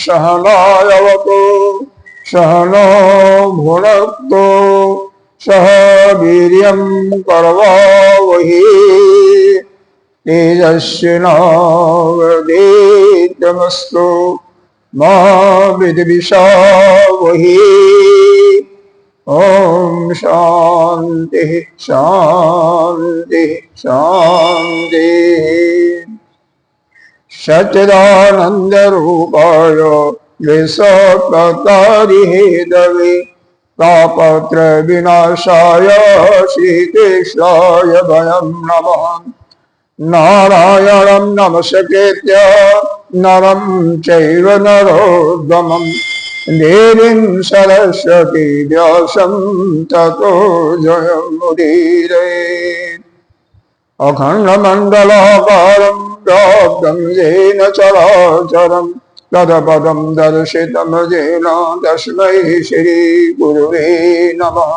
सहनावतु सहनो भुनक्तु सह वीर्यं करवावहै तेजस्विनावधीतमस्तु मा विद्विषावहै। ओम शांति शांति शांति। सच्चिदानंद रूपाय विश्वकर्तारिहेदवे तापत्र विनाशाय श्रीकृष्णाय वयं नमः। नारायणं नमस्कृत्य नरं चैव नरोत्तमं देवीं सरस्वती व्यासं ततो जयमुदीरये। अखण्डमण्डलाकारं व्याप्तं येन चराचरं तत्पदं दर्शितं येन तस्मै श्रीगुरुवे नमः।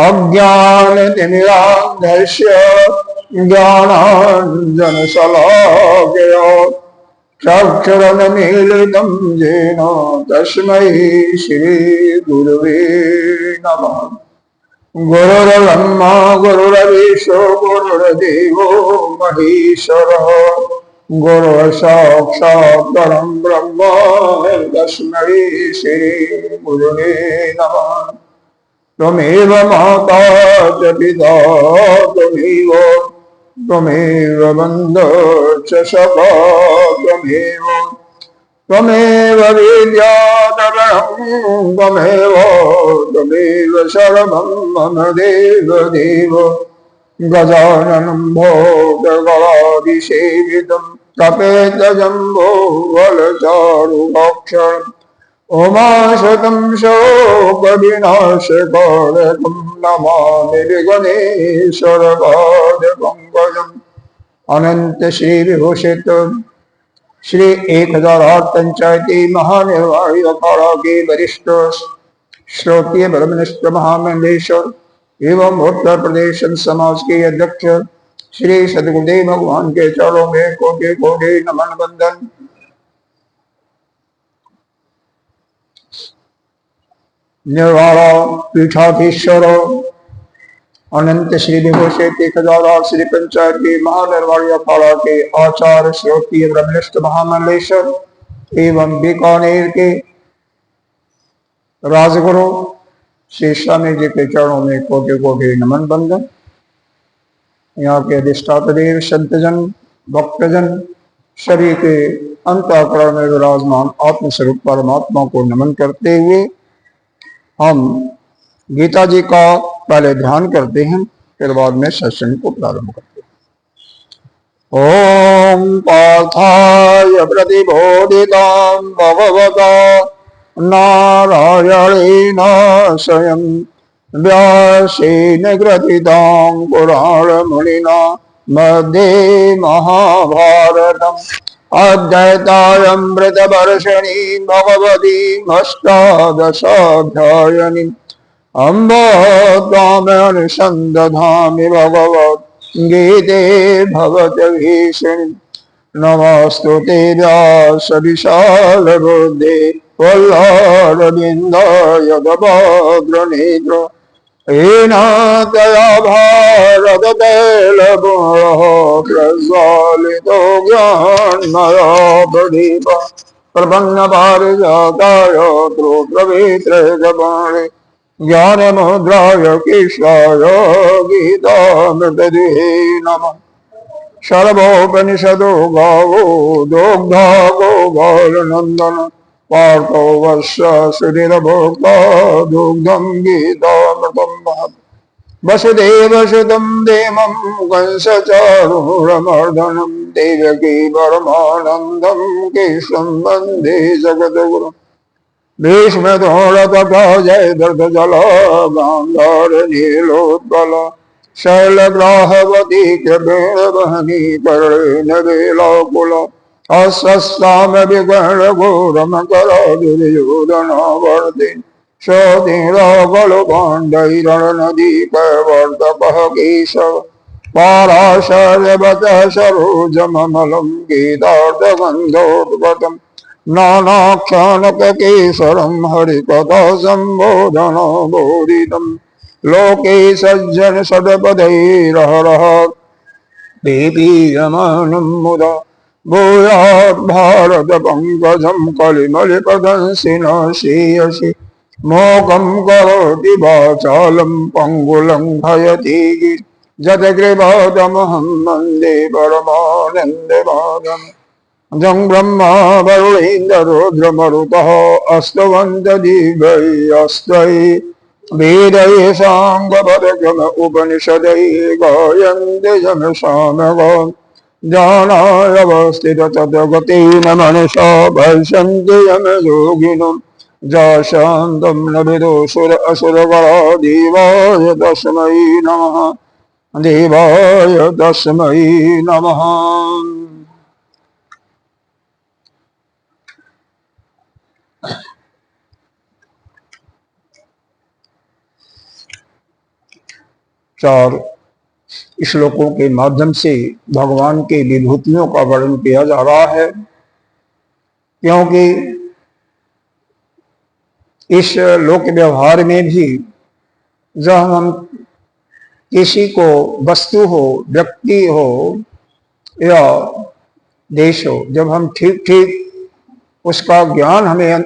अज्ञानतिमिरान्धस्य ज्ञानाञ्जनशलाकया चक्षुरुन्मीलितं येन तस्मै श्रीगुरुवे नमः। गुरुर्ब्रह्मा गुरुर्विष्णु गुरुर्देवो महेश्वरः गुरुर्साक्षात् परं ब्रह्म तस्मै श्रीगुरुवे नमः। त्वमेव माता च पिता त्वमेव बन्धुः च सखा त्वमेव विद्याधरं त्वमेव सर्वं मम देव गजाननं भूतगणाधिसेवितं तपेतजम्बोफलचारुभक्षणम् उमाशतं शोकविनाशकारकं नमामि गणेशपादपङ्कजम्। अनंत श्री विभूषित श्री 1008 पंचायती महानिर्वाणी अखाड़ा के वरिष्ठ श्रोत्रिय ब्रह्मनिष्ठ महामंडलेश्वर एवं उत्तर प्रदेश समाज के अध्यक्ष श्री सदगुरुदेव भगवान के चरणों में कोटि कोटि नमन बंदन। निर्वाणा पीठाधीश्वर अनंत श्री विभूषित 1008 श्री पंचायती महानिर्वाणी अखाड़ा के आचार्य श्रोत्रिय ब्रह्मनिष्ठ महामंडलेश्वर एवं बीकानेर के राजगुरु श्री स्वामी जी के चरणों में कोटि कोटि नमन बंदन। यहाँ के अधिष्ठाता देव संतजन भक्तजन शरीर के अंतःकरण में विराजमान आत्मस्वरूप परमात्मा को नमन करते हुए हम गीता जी का पहले ध्यान करते हैं, फिर बाद में सत्संग को प्रारंभ करते हैं। ओम पार्थाय प्रतिबोधितां भगवता नारायणेन स्वयं व्यासेन ग्रथितां पुराणमुनिना मध्ये महाभारतम् अद्वैतामृतवर्षिणीं भगवतीम् अष्टादशाध्यायिनीम् अम्ब त्वामनुसन्दधामि भगवद्गीते भवद्भीषणीम्। नमस्तुते व्यासविशालबुद्धे वल्लारविन्दाय येन तया भारततैलपुरः प्रज्वालितो ज्ञानमयोप्रदीप प्रपन्नपारिजाताय ध्रुवपवित्रगवाणे ज्ञानमुद्राय कृष्णाय गीतामृतदुहे नमः। सर्वोपनिषदो गावो दोग्धा गोपालनन्दन पार्थो वश्य सुधीरभोक्ता दुग्धं गीतामृतं महत्। वसुदेवसुतं देवं कंसचारूरमर्दनं देवकी परमानन्दं कृष्णं वन्दे जगद्गुरुम्। भीष्म द्रोण तथा जय द्रथ जल गांधार नीलोत्पल शैलग्राहवती च बेणवहनी कर्णेन वेलाकुल अस्वस्थाम विगण घोरम कर दुर्योधनावर्ति सौधीरागल पाण्डैरण नदी कैवर्तकः केशव पाराशर्यवतः सरोजममलं गीतार्थगन्धोद्गतम् नानाख्यानककेसरं हरिकथा सम्बोधनो बोधितम् लोके सज्जन सदपदैरहरः देवीयमानं मुदा भूयात् भारत पंकजं कलिमलिपदंसि न श्रेयसि मोकं करोति वाचालं पंगुलं भयति जतग्रीवदमहं वन्दे परमानन्दमाधवम् जं ब्रह्मा वरुणेन्द्ररुद्रमरुतः अस्तवन्तदिव्यैस्तै वेदैः साङ्गपदक्रम उपनिषदैः गायन्ते यमसामगान् ज्ञानाय तद्गतेन मनसा भविष्यन्ति यमयोगिनः जाशान्तं न विदुषुर असुरगणा देवाय तस्मै नमः देवाय तस्मै नमः। चार श्लोकों के माध्यम से भगवान के विभूतियों का वर्णन किया जा रहा है, क्योंकि इस लोक व्यवहार में भी जब हम किसी को वस्तु हो, व्यक्ति हो या देश हो, जब हम ठीक ठीक उसका ज्ञान हमें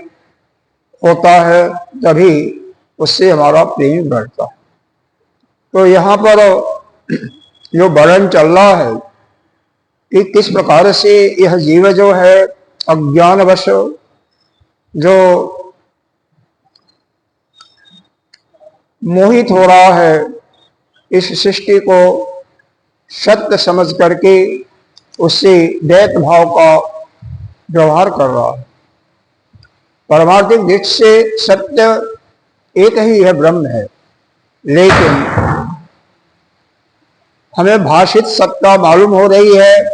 होता है तभी उससे हमारा प्रेम बढ़ता है। तो यहाँ पर जो वर्णन चल रहा है कि किस प्रकार से यह जीव जो है अज्ञानवश जो मोहित हो रहा है, इस सृष्टि को सत्य समझ करके उससे द्वैत भाव का व्यवहार कर रहा है। परमार्थिक दृष्टि से सत्य एक ही है, ब्रह्म है, लेकिन हमें भाषित सत्ता मालूम हो रही है,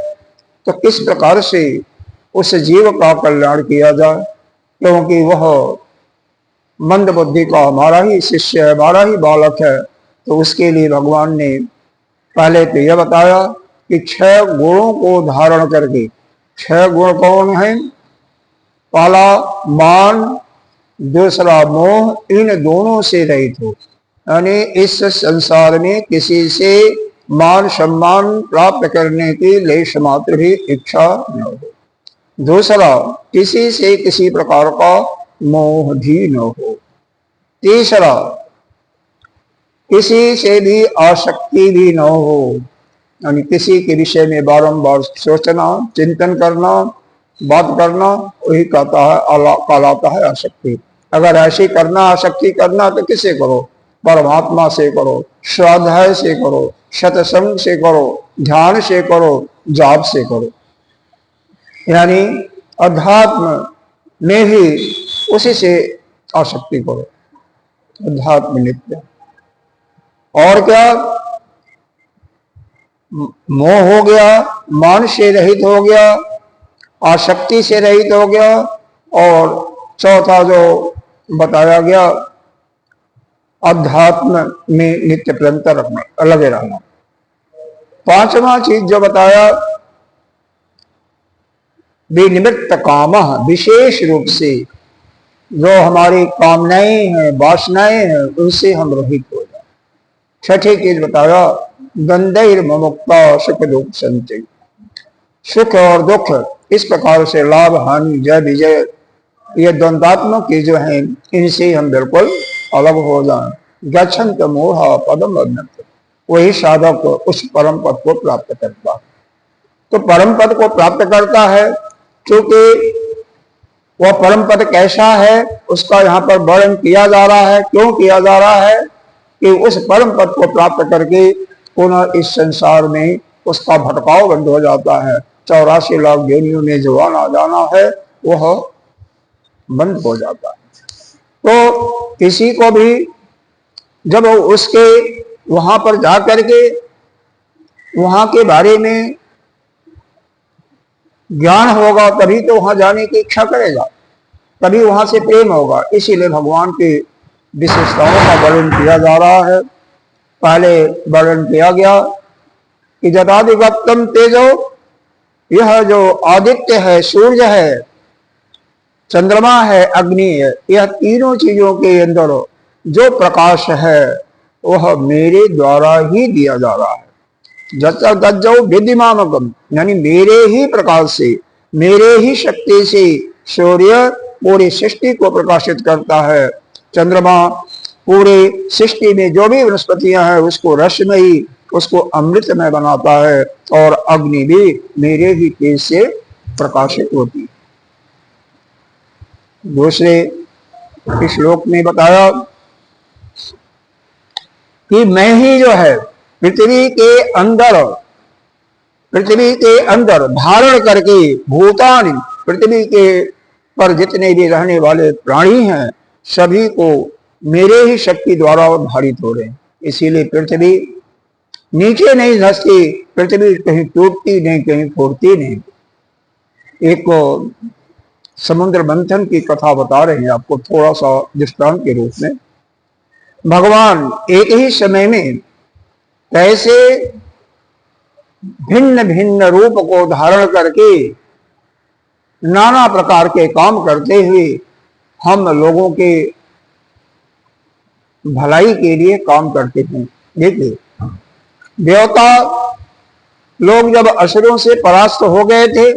तो किस प्रकार से उस जीव का कल्याण किया जाए, क्योंकि वह मंद बुद्धि का हमारा ही शिष्य है, हमारा ही बालक है। तो उसके लिए भगवान ने पहले तो यह बताया कि 6 गुणों को धारण करके, 6 गुण कौन है? पहला मान, दूसरा मोह, इन दोनों से रहित हो, यानी इस संसार में किसी से मान सम्मान प्राप्त करने की लेश मात्र भी इच्छा न हो। दूसरा, किसी से किसी प्रकार का मोह भी न हो। तीसरा, किसी से भी आसक्ति भी न हो, यानी किसी के विषय में बारंबार सोचना, चिंतन करना, बात करना, वही कहलाता है आसक्ति। अगर ऐसे करना, आसक्ति करना, तो किसे करो? परमात्मा से करो, स्वाध्याय से करो, सत्संग से करो, ध्यान से करो, जाप से करो, यानी अध्यात्म में भी उसी से आसक्ति करो, अध्यात्म नित्य। और क्या? मोह हो गया, मान से रहित हो गया, आसक्ति से रहित हो गया, और चौथा जो बताया गया अध्यात्म में नित्य निरंतर लगे रहना। पांचवा चीज जो बताया विनिवृत्त काम, विशेष रूप से जो हमारी कामनाएं हैं, वासनाएं हैं, उनसे हम रहित हो जाए। छठी चीज बताया द्वंद्वैर मुक्ता सुख दुख संचय, सुख और दुख इस प्रकार से लाभ हानि जय विजय, ये द्वंद्वात्मक की जो है इनसे हम बिल्कुल अलग हो जाएं। गच्छन्त मोह पदम अज्ञात, वही साधक उस परम पद को प्राप्त करता है। तो परम पद को प्राप्त करता है, क्योंकि वह परम पद कैसा है उसका यहाँ पर वर्णन किया जा रहा है। क्यों किया जा रहा है? कि उस परम पद को प्राप्त करके पुनः इस संसार में उसका भटकाव बंद हो जाता है। 84 लाख योनियों में जो आना जाना है वह बंद हो जाता है। तो किसी को भी जब उसके वहां पर जा करके वहां के बारे में ज्ञान होगा तभी तो वहां जाने की इच्छा करेगा, तभी वहां से प्रेम होगा। इसीलिए भगवान की विशेषताओं का वर्णन किया जा रहा है। पहले वर्णन किया गया कि जदादिगतम तेजो, यह जो आदित्य है, सूर्य है, चंद्रमा है, अग्नि है, यह तीनों चीजों के अंदर जो प्रकाश है वह मेरे द्वारा ही दिया जा रहा है। जज्जो विद्यमानकम, यानी मेरे ही प्रकाश से, मेरे ही शक्ति से सूर्य पूरी सृष्टि को प्रकाशित करता है। चंद्रमा पूरे सृष्टि में जो भी वनस्पतियां हैं उसको रसमयी, उसको अमृतमय बनाता है। और अग्नि भी मेरे ही तेज से प्रकाशित होती है। दूसरे श्लोक में बताया कि मैं ही जो है पृथ्वी के अंदर धारण करके भूतान, पृथ्वी के पर जितने भी रहने वाले प्राणी हैं सभी को मेरे ही शक्ति द्वारा धारित हो रहे हैं। इसीलिए पृथ्वी नीचे नहीं धंसती, पृथ्वी कहीं टूटती नहीं, कहीं फूटती नहीं। एक समुद्र मंथन की कथा बता रहे हैं आपको थोड़ा सा दृष्टांत के रूप में। भगवान एक ही समय में कैसे भिन्न भिन्न रूप को धारण करके नाना प्रकार के काम करते हुए हम लोगों के भलाई के लिए काम करते हैं। देखिए, देवता लोग जब असुरों से परास्त हो गए थे,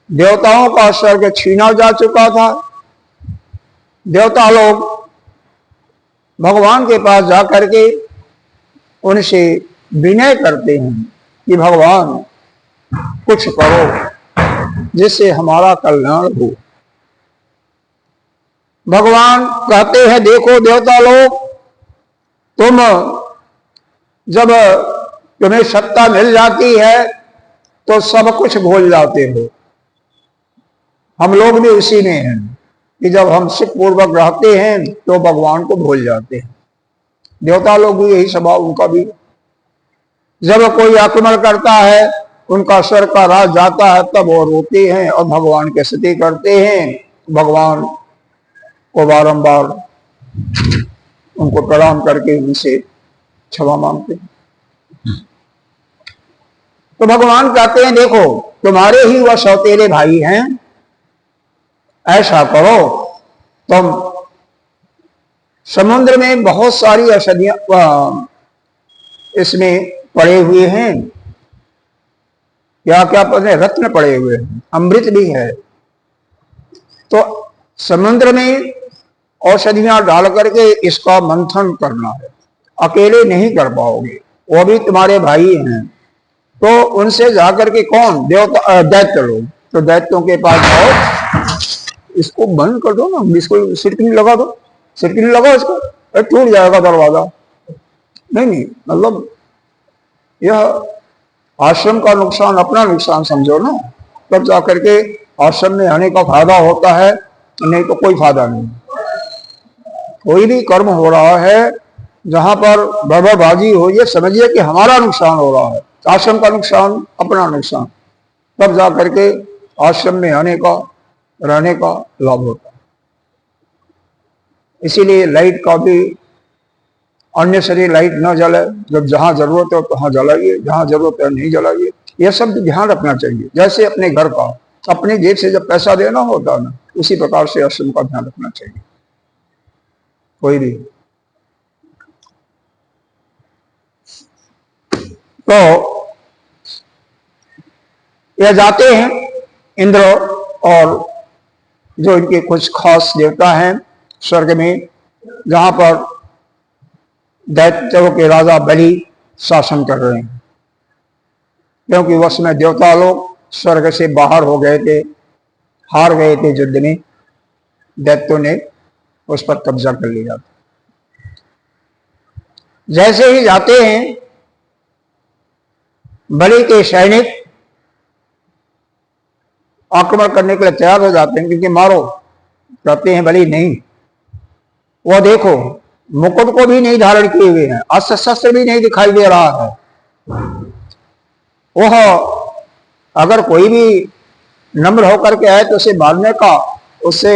देवताओं का स्वर्ग छीना जा चुका था, देवता लोग भगवान के पास जाकर के उनसे विनय करते हैं कि भगवान कुछ करो जिससे हमारा कल्याण हो। भगवान कहते हैं, देखो देवता लोग, तुम जब तुम्हें सत्ता मिल जाती है तो सब कुछ भूल जाते हो। हम लोग भी उसी में हैं कि जब हम सुख पूर्वक रहते हैं तो भगवान को भूल जाते हैं। देवता लोग भी यही स्वभाव उनका भी। जब कोई आक्रमण करता है, उनका स्वर का राज जाता है, तब वो रोते हैं और भगवान की स्तुति करते हैं, भगवान को बारंबार उनको प्रणाम करके उनसे क्षमा मांगते हैं। तो भगवान कहते हैं, देखो तुम्हारे ही वह सौतेले भाई हैं, ऐसा करो, तुम समुद्र में बहुत सारी औषधियां इसमें पड़े हुए हैं, क्या क्या पता है, रत्न पड़े हुए हैं, अमृत भी है। तो समुद्र में औषधियां डाल करके इसका मंथन करना है, अकेले नहीं कर पाओगे, वो भी तुम्हारे भाई हैं। तो उनसे जाकर के कौन, देवता दैत्य लोग, तो दैत्यों के पास जाओ, इसको बंद कर दो ना, इसको सिरकिनी लगा दो, सिरकिनी लगाओ इसको, टूट जाएगा दरवाजा। नहीं, मतलब यह आश्रम का नुकसान अपना नुकसान समझो ना, तब जाकर के आश्रम में आने का फायदा होता है, नहीं तो कोई फायदा नहीं। कोई भी कर्म हो रहा है जहां पर बर्बादी हो, ये समझिए कि हमारा नुकसान हो रहा है, आश्रम का नुकसान अपना नुकसान, तब जाकर के आश्रम में आने का, रहने का लाभ होता है। इसीलिए लाइट का भी अन्य शरीर लाइट न जले, जब जहां जरूरत है वहां जलाइए, जहां जरूरत है नहीं जलाइए, यह सब ध्यान रखना चाहिए। जैसे अपने घर का अपने जेब से जब पैसा देना होता है ना, उसी प्रकार से आश्रम का ध्यान रखना चाहिए। कोई भी तो यह जाते हैं इंद्र और जो इनके कुछ खास देवता हैं स्वर्ग में, जहां पर दैत्यों के राजा बलि शासन कर रहे हैं, क्योंकि उस समय देवता लोग स्वर्ग से बाहर हो गए थे, हार गए थे युद्ध में, दैत्यों ने उस पर कब्जा कर लिया। जैसे ही जाते हैं बलि के सैनिक आक्रमण करने के लिए तैयार हो जाते हैं, क्योंकि मारो कहते हैं भले नहीं, वो देखो मुकुट को भी नहीं धारण किए हुए हैं, अस्त्र शस्त्र भी नहीं दिखाई दे रहा है। वह अगर कोई भी नम्र होकर के आए तो उसे मारने का, उससे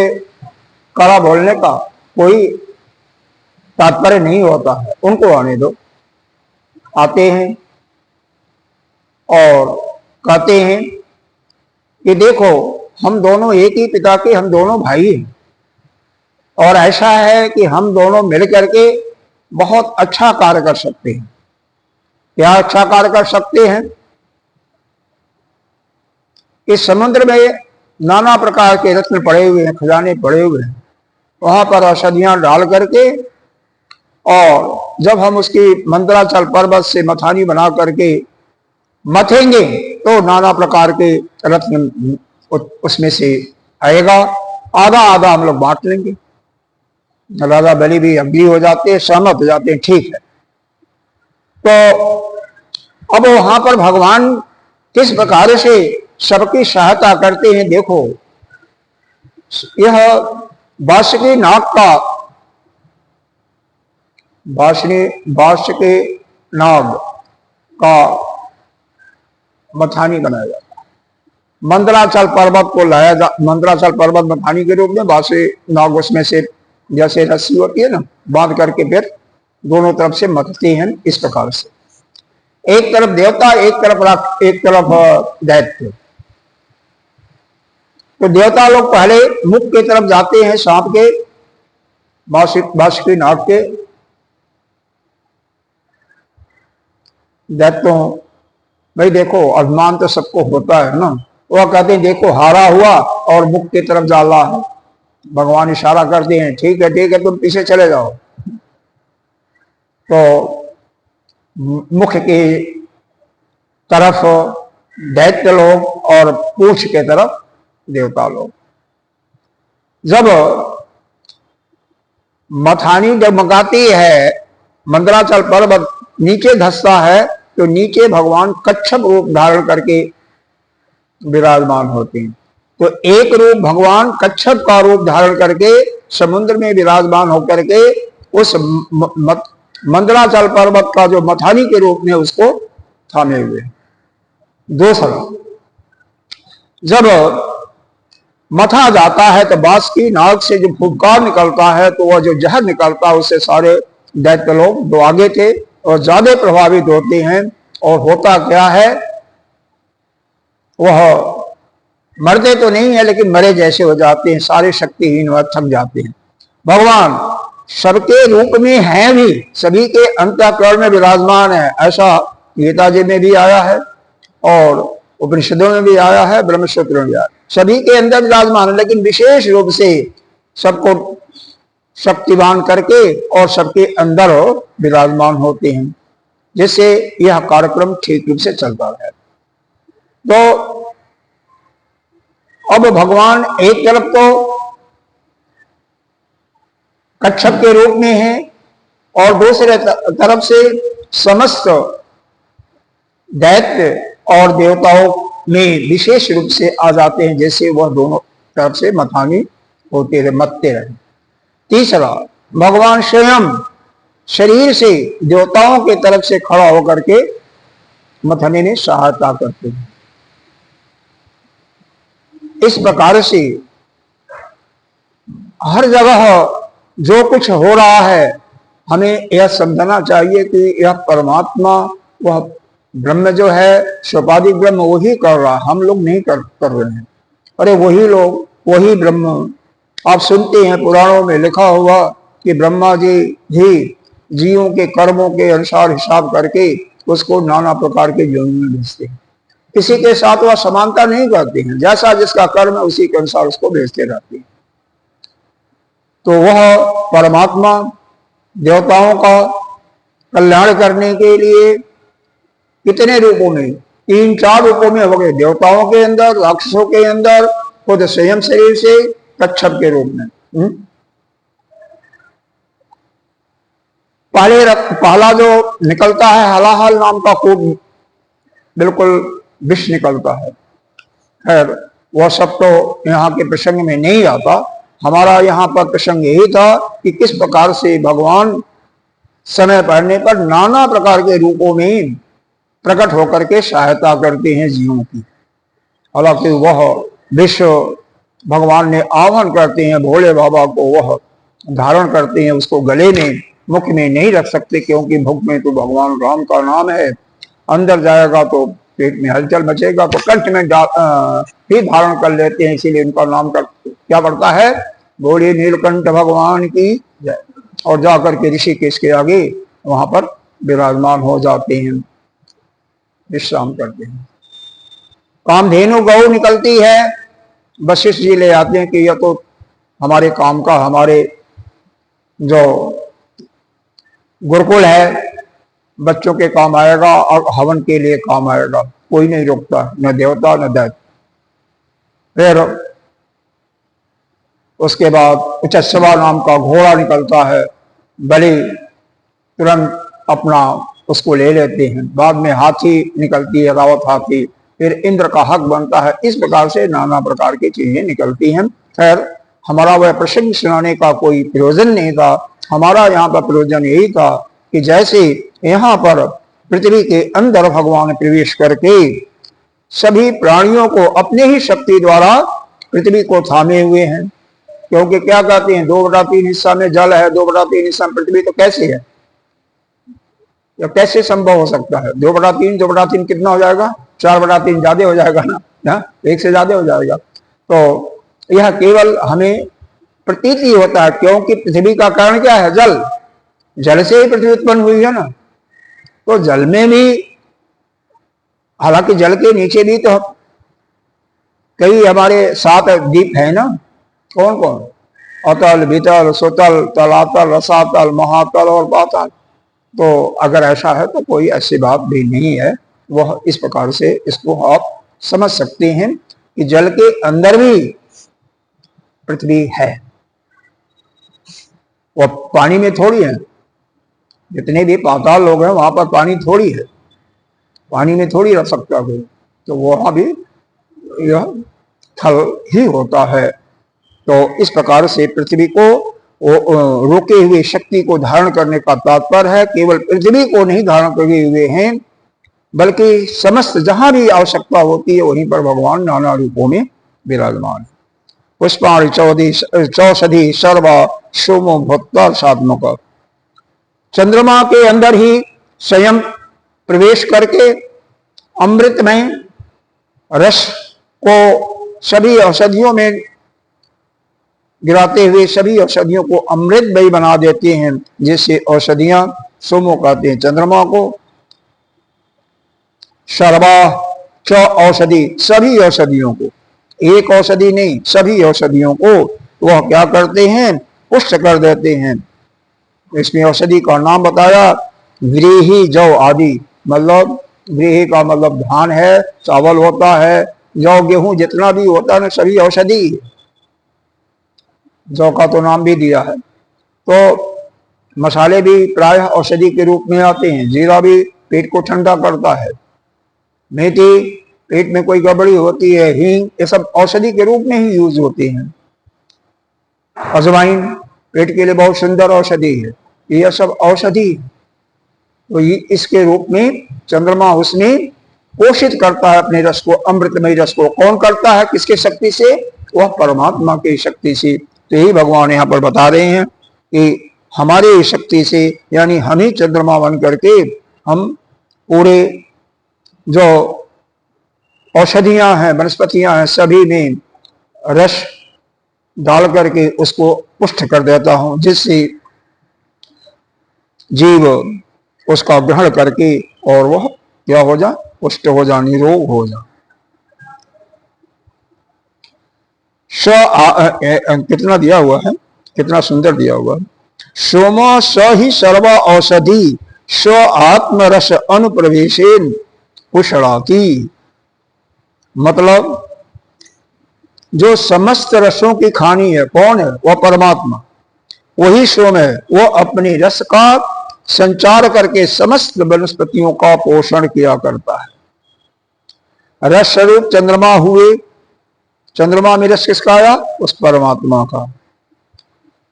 कड़ा बोलने का कोई तात्पर्य नहीं होता है। उनको आने दो। आते हैं और कहते हैं कि देखो हम दोनों एक ही पिता के, हम दोनों भाई हैं, और ऐसा है कि हम दोनों मिल करके बहुत अच्छा कार्य कर सकते हैं। क्या अच्छा कार्य कर सकते हैं? इस समुद्र में नाना प्रकार के रत्न पड़े हुए हैं, खजाने पड़े हुए हैं, वहां पर औषधियां डाल करके, और जब हम उसकी मंदराचल पर्वत से मथानी बना करके मथेंगे तो नाना प्रकार के रत्न उसमें से आएगा। आधा आधा हम लोग बांट लेंगे। राजा बलि भी अग्री हो जाते हैं, सहमत हो जाते हैं, ठीक है। तो अब वहां पर भगवान किस प्रकार से सबकी सहायता करते हैं देखो। यह बांसुरी नाग का, बांसुरी नाग का मथानी बनाया जाता है। मंदराचल पर्वत को लाया जा, मंदराचल पर्वत मथानी के रूप में, बांसुरी नाग उसमें से जैसे रस्सी होती है ना, बांध करके फिर दोनों तरफ से मथते हैं। इस प्रकार से एक तरफ देवता, एक तरफ दैत्य। तो देवता लोग पहले मुख की तरफ जाते हैं, सांप के, बांसुरी नाग के। दैत्यों भाई देखो अभिमान तो सबको होता है ना, वह कहते हैं देखो हारा हुआ और मुख की तरफ जाला है। भगवान इशारा करते हैं ठीक है तुम पीछे चले जाओ। तो मुख की तरफ दैत्य लोग और पूंछ के तरफ देवता लोग। जब मथानी डगमगाती है, मंदराचल पर्वत नीचे धंसता है, तो नीचे भगवान कच्छप रूप धारण करके विराजमान होते हैं। तो एक रूप भगवान कच्छप का रूप धारण करके समुद्र में विराजमान होकर के उस मंदराचल पर्वत का जो मथानी के रूप में उसको थामे हुए। दूसरा, जब मथा जाता है तो बांस की नाग से जो फुफकार निकलता है, तो वह जो जहर निकलता है उससे सारे दैत्य लोग जो आगे थे और ज्यादा प्रभावित होते हैं। और होता क्या है, वह मरते तो नहीं है लेकिन मरे जैसे हो जाते हैं, सारे शक्तिहीन व थक जाते हैं। भगवान सबके रूप में हैं भी, सभी के अंतःकरण में विराजमान है। ऐसा गीता जी में भी आया है और उपनिषदों में भी आया है, ब्रह्मसूत्र में भी आया है। सभी के अंदर विराजमान है, लेकिन विशेष रूप से सबको शक्तिवान करके और सबके अंदर विराजमान होते हैं, जिससे यह कार्यक्रम ठीक रूप से चलता है। तो अब भगवान एक तरफ तो कच्छप के रूप में है और दूसरे तरफ से समस्त दैत्य और देवताओं में विशेष रूप से आ जाते हैं, जैसे वह दोनों तरफ से मथानी होते रहे, मथते रहे। तीसरा, भगवान स्वयं शरीर से देवताओं के तरफ से खड़ा होकर के मथने में सहायता करते हैं। इस प्रकार से हर जगह जो कुछ हो रहा है, हमें यह समझना चाहिए कि यह परमात्मा, वह ब्रह्म जो है, स्वपादिक ब्रह्म वही कर रहा है, हम लोग नहीं कर रहे हैं। अरे वही लोग, वही ब्रह्म। आप सुनते हैं पुराणों में लिखा हुआ कि ब्रह्मा जी ही जीवों के कर्मों के अनुसार हिसाब करके उसको नाना प्रकार के योनि में भेजते हैं। किसी के साथ वह समानता नहीं करते हैं, जैसा जिसका कर्म है उसी के अनुसार उसको भेजते रहते हैं। तो वह परमात्मा देवताओं का कल्याण करने के लिए कितने रूपों में, 3-4 रूपों में हो गए। देवताओं के अंदर, राक्षसों के अंदर, खुद स्वयं शरीर से कच्छप के रूप में। पहला जो निकलता है हलाहल नाम का खूब बिल्कुल विष निकलता है। खैर वह सब तो यहाँ के प्रसंग में नहीं आता। हमारा यहाँ पर प्रसंग यही था कि किस प्रकार से भगवान समय पड़ने पर नाना प्रकार के रूपों में प्रकट होकर के सहायता करते हैं जीवों की। हालांकि वह विश्व भगवान ने आह्वान करते हैं भोले बाबा को, वह धारण करते हैं, उसको गले में मुख में नहीं रख सकते, क्योंकि मुख में तो भगवान राम का नाम है, अंदर जाएगा तो पेट में हलचल मचेगा, तो कंठ में ही धारण कर लेते हैं, इसीलिए उनका नाम क्या पड़ता है, बोले नीलकंठ भगवान की जय। और जाकर के ऋषिकेश के आगे वहां पर विराजमान हो जाते हैं, विश्राम करते हैं। कामधेनु गौ निकलती है, वशिष्ठ जी ले आते हैं कि यह तो हमारे काम का, हमारे जो गुरुकुल है बच्चों के काम आएगा और हवन के लिए काम आएगा, कोई नहीं रोकता, न देवता न दैत्य। फिर उसके बाद उचस्वा नाम का घोड़ा निकलता है, बलि तुरंत अपना उसको ले लेते हैं। बाद में हाथी निकलती है, रावत हाथी, फिर इंद्र का हक बनता है। इस प्रकार से नाना प्रकार की चीजें निकलती हैं। खैर हमारा वह प्रसंग सुनाने का कोई प्रयोजन नहीं था, हमारा यहाँ पर प्रयोजन यही था कि जैसे यहाँ पर पृथ्वी के अंदर भगवान प्रवेश करके सभी प्राणियों को अपने ही शक्ति द्वारा पृथ्वी को थामे हुए हैं। क्योंकि क्या कहते हैं, 2/3 हिस्सा में जल है, 2/3 हिस्सा में पृथ्वी, तो कैसे है, या कैसे संभव हो सकता है? 2/3 कितना हो जाएगा, 4/3 ज्यादा हो जाएगा ना, 1 से ज्यादा हो जाएगा। तो यह केवल हमें प्रतीति होता है, क्योंकि पृथ्वी का कारण क्या है, जल, जल से ही पृथ्वी उत्पन्न हुई है ना। तो जल में भी, हालांकि जल के नीचे भी तो कई हमारे 7 द्वीप है ना, कौन कौन, अतल, वितल, सुतल, तलातल, रसातल, महातल और पाताल। तो अगर ऐसा है तो कोई ऐसी बात भी नहीं है, वह इस प्रकार से इसको आप समझ सकते हैं कि जल के अंदर भी पृथ्वी है, वह पानी में थोड़ी है। जितने भी पाताल लोग हैं वहां पर पानी थोड़ी है, पानी में थोड़ी रह सकता है, तो वहां भी यह थल ही होता है। तो इस प्रकार से पृथ्वी को रोके हुए शक्ति को धारण करने का तात्पर्य है, केवल पृथ्वी को नहीं धारण करे हुए हैं, बल्कि समस्त जहां भी आवश्यकता होती है वहीं पर भगवान नाना रूपों में विराजमान। पुष्पाणि चौषधि सर्वा सोमो भक्ता सात्मक। चंद्रमा के अंदर ही स्वयं प्रवेश करके अमृतमय रस को सभी औषधियों में गिराते हुए सभी औषधियों को अमृतमय बना देते हैं, जिससे औषधियां, सोमो कहते हैं चंद्रमा को, सर्वा च औषधि, सभी औषधियों को, एक औषधि नहीं सभी औषधियों को वह क्या करते हैं, पुष्ट कर देते हैं। इसमें औषधि का नाम बताया, व्रीहि जौ आदि, मतलब व्रीहि का मतलब धान है, चावल होता है, जौ गेहूं जितना भी होता है ना, सभी औषधि है। जौ का तो नाम भी दिया है। तो मसाले भी प्रायः औषधि के रूप में आते हैं, जीरा भी पेट को ठंडा करता है, मेथी पेट में कोई गड़बड़ी होती है, हींग, ये सब औषधि के रूप में ही यूज होते हैं। अजवाइन पेट के लिए बहुत सुंदर औषधि है, यह सब औषधि। तो इसके रूप में चंद्रमा उसमें पोषित करता है अपने रस को, अमृतमय रस को। कौन करता है, किसके शक्ति से, वह परमात्मा की शक्ति से। तो यही भगवान यहाँ पर बता रहे हैं कि हमारी शक्ति से, यानी हम ही चंद्रमा बन करके हम पूरे जो औषधियां हैं, वनस्पतियां हैं, सभी में रस डाल करके उसको पुष्ट कर देता हूं, जिससे जीव उसका ग्रहण करके और वह क्या हो जा, पुष्ट हो जा, निरोग हो जा। कितना दिया हुआ है, कितना सुंदर दिया हुआ है। सोमा स ही सर्व औषधि स्व आत्मरस अनुप्रवेशेन पुष्णाति। मतलब जो समस्त रसों की खानी है, कौन है, वह परमात्मा, वही सोम है। वो अपने रस का संचार करके समस्त वनस्पतियों का पोषण किया करता है। रस स्वरूप चंद्रमा हुए, चंद्रमा में रस किसका आया, उस परमात्मा का।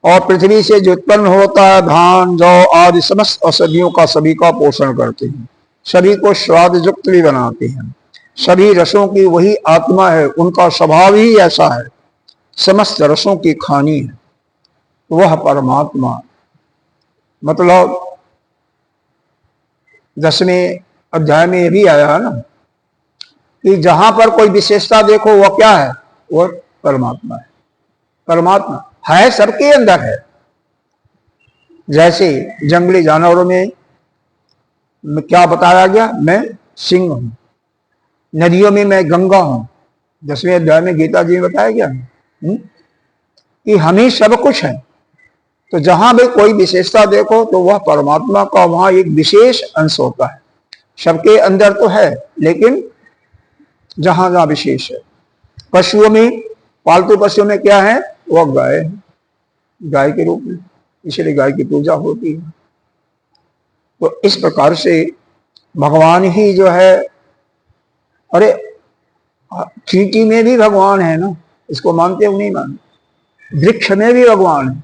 और पृथ्वी से जो उत्पन्न होता है धान जौ आदि समस्त औषधियों का सभी का पोषण करते हैं, सभी को स्वाद युक्त भी बनाते हैं। सभी रसों की वही आत्मा है, उनका स्वभाव ही ऐसा है, समस्त रसों की खानी है, वह परमात्मा। मतलब 10वें अध्याय में यह भी आया है ना कि जहां पर कोई विशेषता देखो वह क्या है, वह परमात्मा है। परमात्मा है सबके अंदर है। जैसे जंगली जानवरों में क्या बताया गया, मैं सिंह हूं, नदियों में मैं गंगा हूं। 10वें अध्याय में गीता जी में बताया गया कि हम ही सब कुछ है। तो जहां भी कोई विशेषता देखो तो वह परमात्मा का वहां एक विशेष अंश होता है। सबके अंदर तो है लेकिन जहां जहां विशेष है। पशुओं में, पालतू पशुओं में क्या है, वह गाय है, गाय के रूप में, इसलिए गाय की पूजा होती है। तो इस प्रकार से भगवान ही जो है, अरे चींटी में भी भगवान है ना, इसको मानते हो नहीं मानते? वृक्ष में भी भगवान है,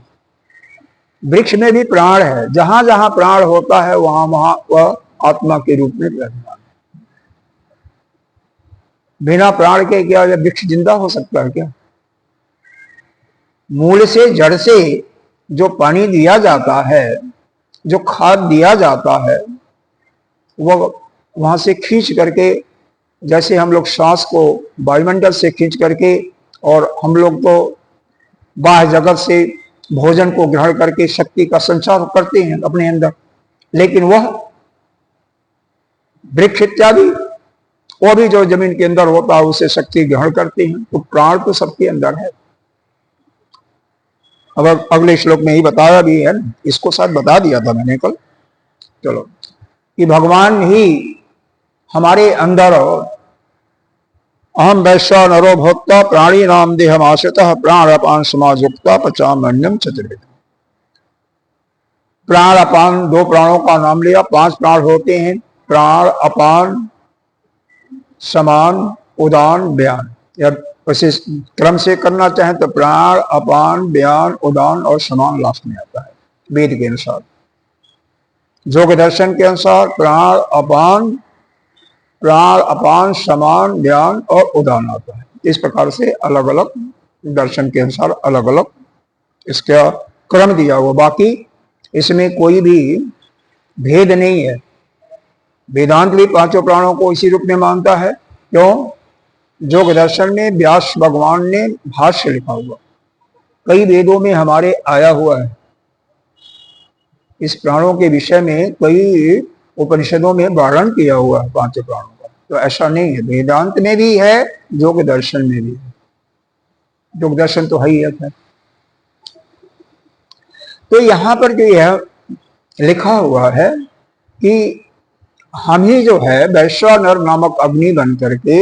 वृक्ष में भी प्राण है। जहां जहां प्राण होता है वहां वहां वह आत्मा के रूप में विराजमान है। बिना प्राण के क्या यह वृक्ष जिंदा हो सकता है क्या? मूल से जड़ से जो पानी दिया जाता है, जो खाद दिया जाता है, वह वहां से खींच करके, जैसे हम लोग सांस को वायुमंडल से खींच करके और हम लोग तो बाह्य जगत से भोजन को ग्रहण करके शक्ति का संचार करते हैं अपने अंदर, लेकिन वह वृक्ष इत्यादि वो भी जो जमीन के अंदर होता है उसे शक्ति ग्रहण करते हैं। तो प्राण तो सबके अंदर है। अब अगले श्लोक में ही बताया भी है, इसको शायद बता दिया था मैंने कल, चलो, कि भगवान ही हमारे अंदर अहम वैश्वा नरो भोक्ता प्राणी नाम देहम आश्रितः प्राण अपान समाजुक्ता पचामन्यम चतुर्विध। प्राण अपान, दो प्राणों का नाम लिया। 5 प्राण होते हैं, प्राण अपान समान उदान व्यान, या वैसे क्रम से करना चाहें तो प्राण अपान व्यान उदान और समान लास्ट में आता है वेद के अनुसार। योग दर्शन के अनुसार प्राण अपान समान व्यान और उदान आता है। इस प्रकार से अलग अलग दर्शन के अनुसार अलग अलग इसका क्रम दिया हुआ। बाकी इसमें कोई भी भेद नहीं है। वेदांत भी 5 प्राणों को इसी रूप में मानता है। क्यों? योग दर्शन में व्यास भगवान ने भाष्य लिखा हुआ, कई वेदों में हमारे आया हुआ है। इस प्राणों के विषय में कई उपनिषदों में वर्णन किया हुआ है 5 प्राणों का। तो ऐसा नहीं है, वेदांत में भी है, योग दर्शन में भी है। योग दर्शन तो है ही है। तो यहां पर जो यह लिखा हुआ है कि हम ही जो है वैश्वानर नामक अग्नि बन करके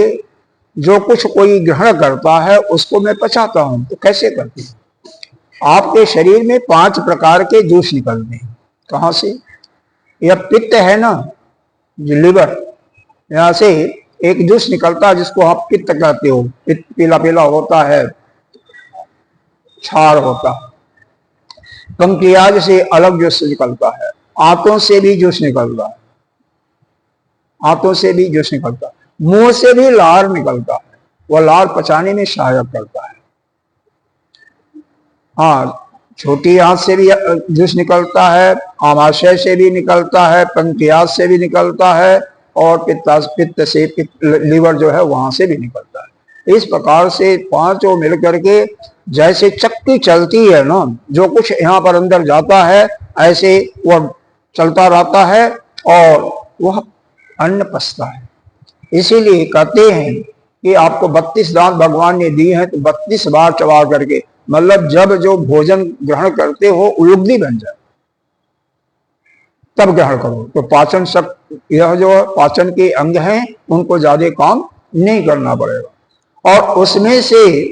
जो कुछ कोई ग्रहण करता है उसको मैं पचाता हूं। तो कैसे करती हूं? आपके शरीर में 5 प्रकार के जूस निकलते हैं। कहां से? यह पित्त है ना, जो लिवर, यहां से एक जूस निकलता है जिसको आप पित्त कहते हो। पित्त पीला पीला होता है, क्षार होता है। पंक्रियाज से अलग जूस निकलता है, आंतों से भी जूस निकलता है, आंतों से भी जूस निकलता है, मुंह से भी लार निकलता है, वह लार पचाने में सहायक करता है। हाँ, छोटी आंत से भी जूस निकलता है, आमाशय से भी निकलता है, पंक्रियाज से भी निकलता है और पित्त से लीवर जो है वहां से भी निकलता है। इस प्रकार से 5 मिलकर के जैसे चक्की चलती है ना, जो कुछ यहाँ पर अंदर जाता है ऐसे वह चलता रहता है और वह अन्न पचता है। इसीलिए कहते हैं कि आपको 32 दांत भगवान ने दिए हैं तो 32 बार चबा करके, मतलब जब जो भोजन ग्रहण करते हो उलुब्धि बन जाए तब ग्रहण करो। तो पाचन शक्ति, यह जो पाचन के अंग हैं उनको ज्यादा काम नहीं करना पड़ेगा। और उसमें से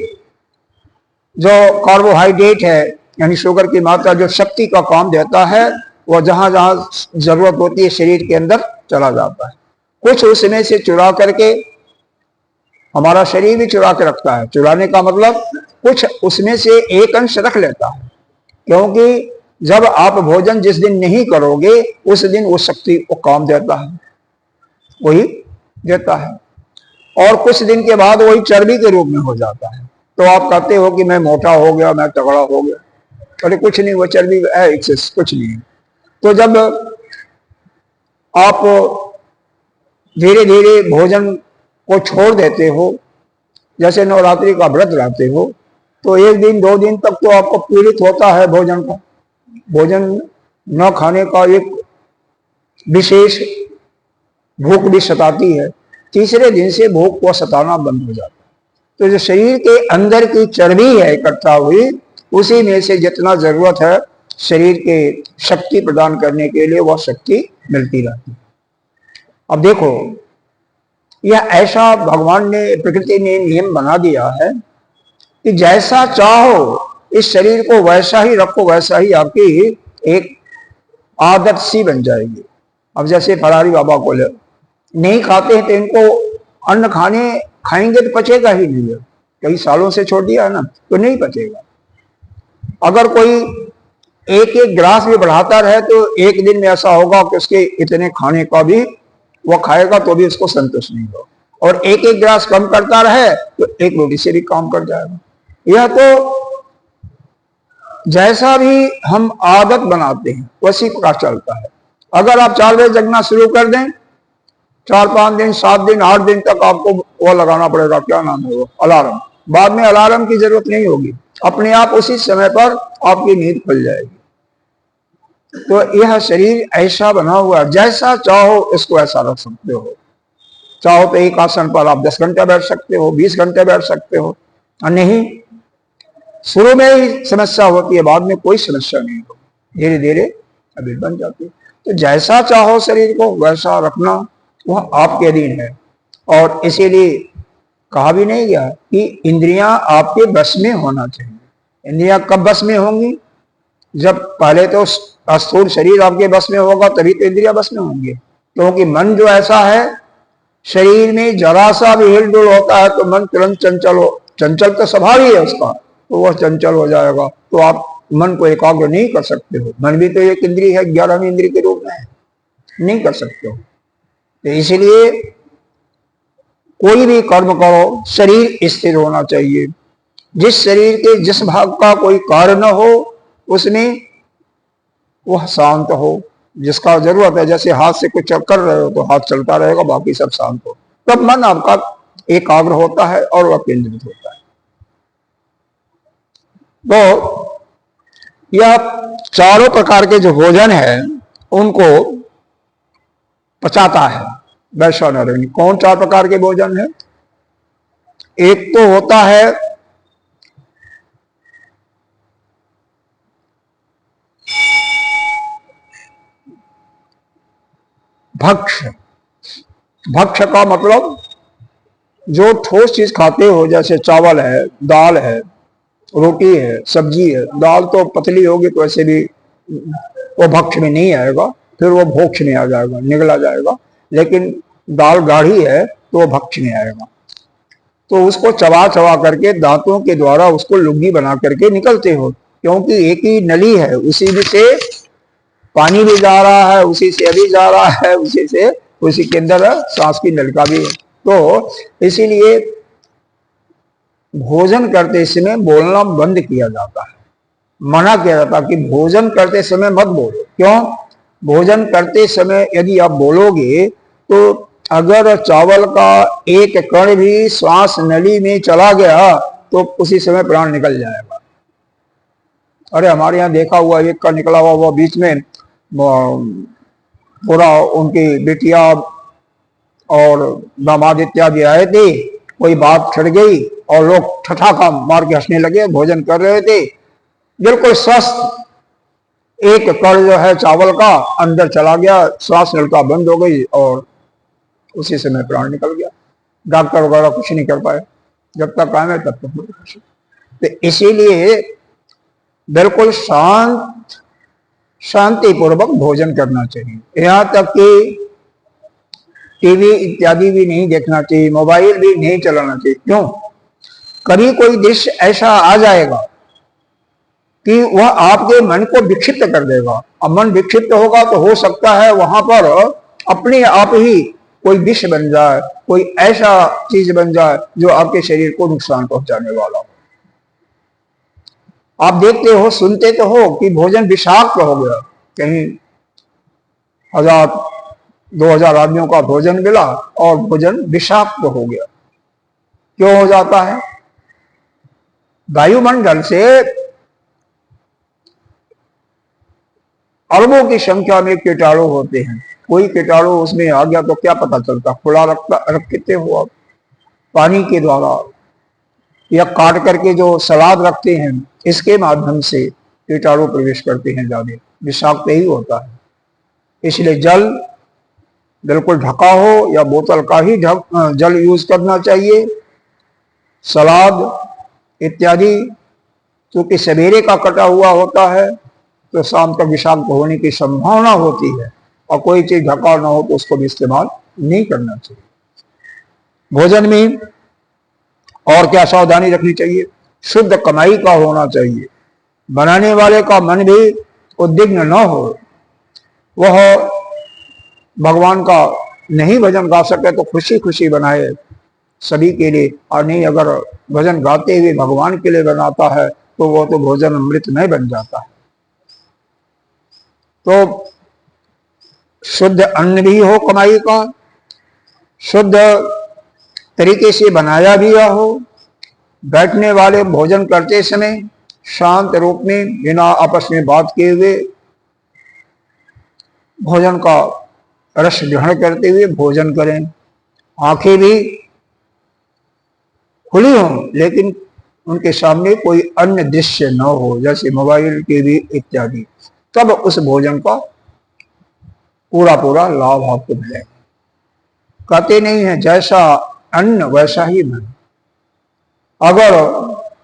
जो कार्बोहाइड्रेट है यानी शुगर की मात्रा जो शक्ति का काम देता है वह जहां जहां जरूरत होती है शरीर के अंदर चला जाता है। कुछ उसमें से चुरा करके, हमारा शरीर भी चुरा के रखता है। चुराने का मतलब कुछ उसमें से एक अंश रख लेता है क्योंकि जब आप भोजन जिस दिन नहीं करोगे उस दिन वो शक्ति वो काम देता है, वही देता है, और कुछ दिन के बाद वही चर्बी के रूप में हो जाता है। तो आप कहते हो कि मैं मोटा हो गया, मैं तगड़ा हो गया, अरे कुछ नहीं, वो चर्बी है, एक्सेस कुछ नहीं है। तो जब आप धीरे धीरे भोजन को छोड़ देते हो, जैसे नवरात्रि का व्रत रहते हो, तो एक दिन 2 दिन तक तो आपको पीड़ित होता है भोजन का, भोजन न खाने का एक विशेष भूख भी सताती है। तीसरे दिन से भूख को सताना बंद हो जाता है। तो जो शरीर के अंदर की चर्बी है इकट्ठा हुई, उसी में से जितना जरूरत है शरीर के शक्ति प्रदान करने के लिए वह शक्ति मिलती रहती है। अब देखो, यह ऐसा भगवान ने, प्रकृति ने नियम बना दिया है कि जैसा चाहो इस शरीर को वैसा ही रखो, वैसा ही आपकी एक आदत सी बन जाएगी। अब जैसे फरारी बाबा को ले, नहीं खाते हैं तो इनको अन्न खाएंगे तो पचेगा ही नहीं है, कई सालों से छोड़ दिया है ना, तो नहीं पचेगा। अगर कोई एक एक ग्रास भी बढ़ाता रहे तो एक दिन में ऐसा होगा कि उसके इतने खाने का भी वह खाएगा तो भी उसको संतुष्ट नहीं होगा, और एक एक ग्रास कम करता रहे तो एक रोटी से भी काम कर जाएगा। यह तो जैसा भी हम आदत बनाते हैं वैसी प्रकार चलता है। अगर आप 4 बजे जगना शुरू कर दें, 4-5 दिन 7 दिन 8 दिन तक आपको वो लगाना पड़ेगा, क्या नाम है वो, अलार्म। बाद में अलार्म की जरूरत नहीं होगी, अपने आप उसी समय पर आपकी नींद खुल जाएगी। तो यह शरीर ऐसा बना हुआ है, जैसा चाहो इसको ऐसा रख सकते हो। चाहो तो एक आसन पर आप 10 घंटे बैठ सकते हो, 20 घंटे बैठ सकते हो, और नहीं शुरू में ही समस्या होती है, बाद में कोई समस्या नहीं होती, धीरे धीरे हैबिट बन जाती है। तो जैसा चाहो शरीर को वैसा रखना वह आपके अधीन है। और इसीलिए कहा भी नहीं गया कि इंद्रियां आपके बस में होना चाहिए। इंद्रियां कब बस में होंगी? जब पहले तो स्थूल शरीर आपके बस में होगा तभी तो इंद्रियां बस में होंगी, क्योंकि मन जो ऐसा है, शरीर में जरा सा भी हिलडुल होता है तो मन तुरंत चंचल हो, चंचल तो स्वभाव ही है उसका, तो वह चंचल हो जाएगा। तो आप मन को एकाग्र नहीं कर सकते हो। मन भी तो एक इंद्रिय है, 11वीं इंद्रिय के रूप में है, नहीं कर सकते हो। तो इसलिए कोई भी कर्म करो, शरीर स्थिर होना चाहिए। जिस शरीर के जिस भाग का कोई कार्य न हो उसमें वह शांत हो, जिसका जरूरत है। जैसे हाथ से कुछ कर रहे हो तो हाथ चलता रहेगा, बाकी सब शांत हो, तब मन आपका एकाग्र होता है और वह केंद्रित होता है। तो यह चारों प्रकार के जो भोजन है उनको पचाता है वैश्वानर। कौन 4 प्रकार के भोजन है? एक तो होता है भक्ष्य। भक्ष्य का मतलब जो ठोस चीज खाते हो, जैसे चावल है, दाल है, रोटी है, सब्जी है। दाल तो पतली होगी तो ऐसे भी वो भक्ष्य में नहीं आएगा, फिर वो भोक्ष में आ जाएगा, निगला जाएगा। लेकिन दाल गाढ़ी है तो वो भक्ष्य में आएगा। तो उसको चबा चबा करके दांतों के द्वारा उसको लुग्गी बना करके निकलते हो, क्योंकि एक ही नली है, उसी से पानी भी जा रहा है, उसी से अभी जा रहा है, उसी के अंदर सांस की नलिका भी है। तो इसीलिए भोजन करते समय बोलना बंद किया जाता है, मना किया जाता है कि भोजन करते समय मत बोलो। क्यों? भोजन करते समय यदि आप बोलोगे तो अगर चावल का एक कण भी श्वास नली में चला गया तो उसी समय प्राण निकल जाएगा। अरे हमारे यहाँ देखा हुआ, एक का निकला हुआ वो बीच में पूरा उनकी बिटिया और दामाद इत्यादि आए थे, कोई बात छिड़ गई और लोग ठठाका मार के हंसने लगे। भोजन कर रहे थे, बिल्कुल स्वस्थ एक कण जो है चावल का अंदर चला गया, श्वास नलिका बंद हो गई और उसी समय प्राण निकल गया। डॉक्टर वगैरह कुछ नहीं कर पाए, जब तक आए तब तक। तो इसीलिए बिल्कुल शांतिपूर्वक भोजन करना चाहिए। यहाँ तक कि टीवी इत्यादि भी नहीं देखना चाहिए, मोबाइल भी नहीं चलाना चाहिए। क्यों? कभी कोई दृश्य ऐसा आ जाएगा कि वह आपके मन को विक्षिप्त कर देगा। अब मन विक्षिप्त होगा तो हो सकता है वहां पर अपने आप ही कोई विष बन जाए, कोई ऐसा चीज बन जाए जो आपके शरीर को नुकसान पहुंचाने वाला हो। आप देखते हो, सुनते तो हो कि भोजन विषाक्त हो गया, कहीं 1000-2000 आदमियों का भोजन मिला और भोजन विषाक्त हो गया। क्यों हो जाता है? वायुमंडल से अरबों की संख्या में कीटाणु होते हैं। कोई कीटाणु उसमें आ गया तो क्या पता चलता, खुला रखते हो आप पानी के द्वारा या काट करके जो सलाद रखते हैं, इसके माध्यम से कीटाणु प्रवेश करते हैं, ज्यादा विषाक्त ही होता है। इसलिए जल बिल्कुल ढका हो या बोतल का ही जल यूज करना चाहिए। सलाद इत्यादि क्योंकि सवेरे का कटा हुआ होता है तो शाम तक विषाक्त होने की संभावना होती है, और कोई चीज ढका ना हो तो उसको भी इस्तेमाल नहीं करना चाहिए। भोजन में और क्या सावधानी रखनी चाहिए? शुद्ध कमाई का होना चाहिए। बनाने वाले का मन भी उद्विग्न न हो, वह भगवान का नहीं भजन गा सके तो खुशी खुशी बनाए सभी के लिए, और नहीं अगर भजन गाते हुए भगवान के लिए बनाता है तो वह तो भोजन अमृत में बन जाता है। तो शुद्ध अन्न भी हो कमाई का, शुद्ध तरीके से बनाया भी हो, बैठने वाले भोजन करते समय शांत रूप में बिना आपस में बात किए हुए भोजन का रस ग्रहण करते हुए भोजन करें। आंखें भी खुली हों लेकिन उनके सामने कोई अन्य दृश्य न हो, जैसे मोबाइल, टीवी इत्यादि, तब उस भोजन का पूरा पूरा लाभ आपको मिलेगा। कहते नहीं है जैसा अन्न वैसा ही मन। अगर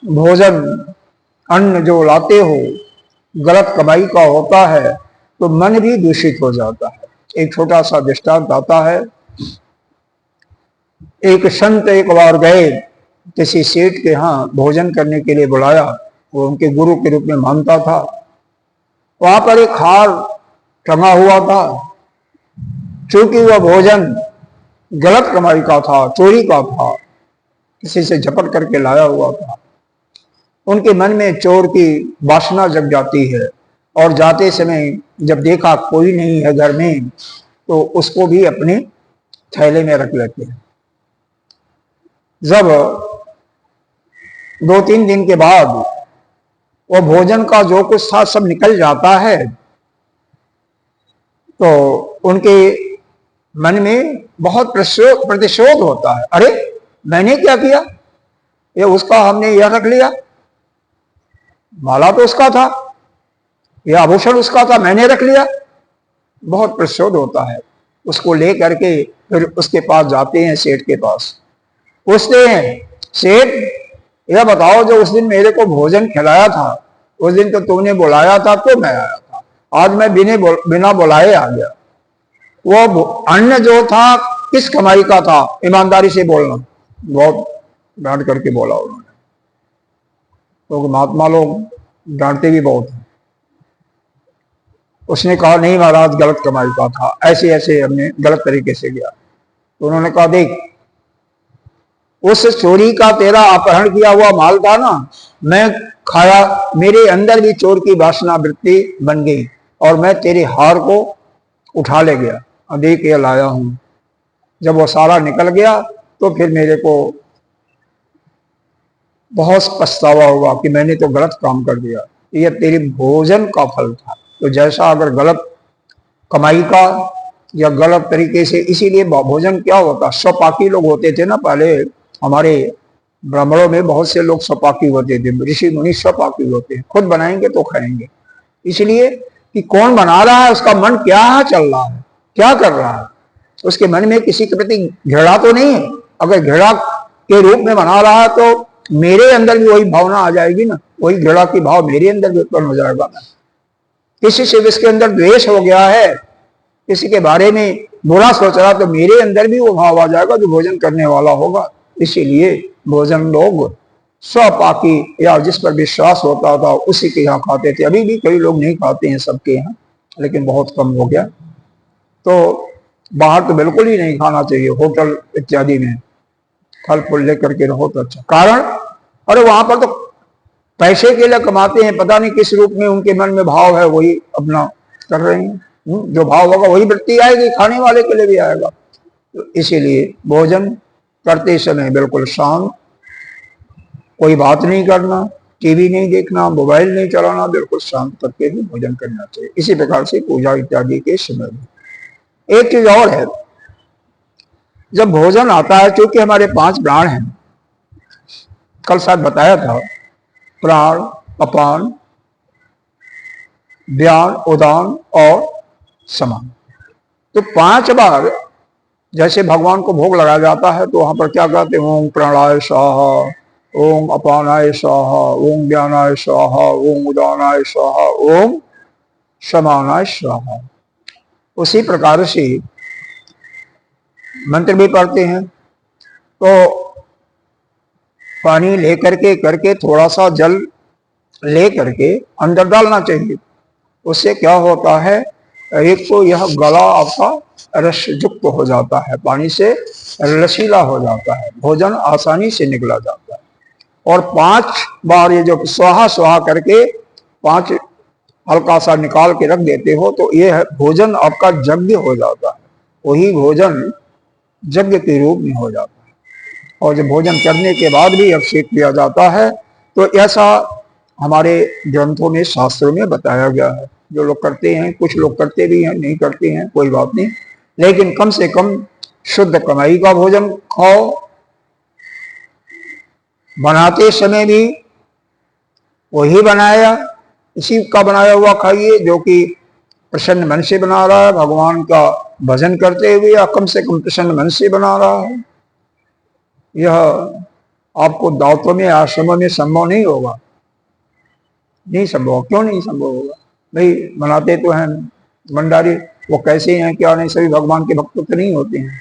भोजन अन्न जो लाते हो गलत कमाई का होता है तो मन भी दूषित हो जाता है। एक छोटा सा दृष्टांत आता है। एक संत एक बार गए, किसी सेठ के यहाँ भोजन करने के लिए बुलाया, वो उनके गुरु के रूप में मानता था। वहां पर एक हार टंगा हुआ था। चूंकि वह भोजन गलत कमाई का था, चोरी का था, किसी से झपट करके लाया हुआ था, उनके मन में चोर की वासना जग जाती है, और जाते समय जब देखा कोई नहीं है घर में तो उसको भी अपने थैले में रख लेते हैं। जब 2-3 दिन के बाद वो भोजन का जो कुछ था सब निकल जाता है तो उनके मन में बहुत प्रतिशोध होता है। अरे मैंने क्या किया, ये उसका हमने यह रख लिया, माला तो उसका था, यह आभूषण उसका था, मैंने रख लिया। बहुत प्रतिशोध होता है। उसको ले करके फिर उसके पास जाते हैं, सेठ के पास पूछते हैं, सेठ यह बताओ जो उस दिन मेरे को भोजन खिलाया था, उस दिन तो तुमने बुलाया था तो मैं आया था, आज मैं बिना बुलाए आ गया। वो अन्न जो था किस कमाई का था, ईमानदारी से बोलना। बहुत डांट करके बोला उन्होंने, तो महात्मा लोग डांटते भी बहुत हैं। उसने कहा नहीं महाराज गलत कमाई का था, ऐसे ऐसे हमने गलत तरीके से गया। तो उन्होंने कहा देख उस चोरी का तेरा अपहरण किया हुआ माल था ना, मैं खाया, मेरे अंदर भी चोर की वासना वृत्ति बन गई और मैं तेरे हार को उठा ले गया, देख के लाया हूं। जब वो सारा निकल गया तो फिर मेरे को बहुत पछतावा हुआ कि मैंने तो गलत काम कर दिया, यह तेरे भोजन का फल था। तो जैसा अगर गलत कमाई का या गलत तरीके से, इसीलिए भोजन क्या होता, स्वपाकी लोग होते थे ना पहले। हमारे ब्राह्मणों में बहुत से लोग स्वपाकी होते थे, ऋषि मुनि स्वपाकी होते हैं, खुद बनाएंगे तो खाएंगे। इसलिए कि कौन बना रहा है, उसका मन क्या चल रहा है, क्या कर रहा है, उसके मन में किसी के प्रति घृणा तो नहीं है। अगर घृणा के रूप में बना रहा है तो मेरे अंदर भी वही भावना आ जाएगी ना, वही घृणा की भाव मेरे अंदर भी उत्पन्न हो जाएगा। किसी से इसके अंदर द्वेष हो गया है, किसी के बारे में बुरा सोच रहा तो मेरे अंदर भी वो भाव आ जाएगा जो भोजन करने वाला होगा। इसीलिए भोजन लोग स्वपाकी या जिस पर विश्वास होता था उसी के यहाँ खाते थे। अभी भी कई लोग नहीं खाते हैं सबके यहाँ, लेकिन बहुत कम हो गया। तो बाहर तो बिल्कुल ही नहीं खाना चाहिए, होटल इत्यादि में फल फूल लेकर के रहो तो अच्छा। कारण अरे वहां पर तो पैसे के लिए कमाते हैं, पता नहीं किस रूप में उनके मन में भाव है, वही अपना कर रहे हैं। जो भाव होगा वही वृत्ति आएगी, खाने वाले के लिए भी आएगा। तो इसीलिए भोजन करते समय बिल्कुल शांत, कोई बात नहीं करना, टीवी नहीं देखना, मोबाइल नहीं चलाना, बिल्कुल शांत करके ही भोजन करना चाहिए। इसी प्रकार से पूजा इत्यादि के समय में एक चीज और है, जब भोजन आता है, क्योंकि हमारे 5 प्राण हैं, कल शायद बताया था, प्राण, अपान, व्यान, उदान और समान। तो 5 बार जैसे भगवान को भोग लगाया जाता है तो वहां पर क्या कहते हैं, ओम प्राणाय स्वाहा, ओम अपानाय स्वाहा, ओम व्यानाय स्वाहा, ओम उदानाय स्वाहा, ओम समानाय स्वाहा। उसी प्रकार से मंत्र भी पढ़ते हैं। तो पानी लेकर के करके थोड़ा सा जल ले करके अंदर डालना चाहिए। उससे क्या होता है, एक तो यह गला आपका रस युक्त हो जाता है, पानी से रसीला हो जाता है, भोजन आसानी से निकला जाता है। और 5 बार ये जो स्वाहा स्वाहा करके 5 हल्का सा निकाल के रख देते हो तो ये भोजन आपका यज्ञ हो जाता है, वही भोजन यज्ञ के रूप में हो जाता है। और जब भोजन करने के बाद भी अभिषेक किया जाता है तो ऐसा हमारे ग्रंथों में, शास्त्रों में बताया गया है। जो लोग करते हैं, कुछ लोग करते भी हैं, नहीं करते हैं, कोई बात नहीं, लेकिन कम से कम शुद्ध कमाई का भोजन खाओ। बनाते समय भी वही बनाया, इसी का बनाया हुआ खाइए जो कि प्रसन्न मन से बना रहा है, भगवान का भजन करते हुए, या कम से कम प्रसन्न मन से बना रहा है। यह आपको दावतों में, आश्रमों में संभव नहीं होगा, नहीं संभव। क्यों नहीं संभव होगा भाई? बनाते तो हैं भंडारी, वो कैसे हैं क्या नहीं, सभी भगवान के भक्त तो नहीं होते हैं,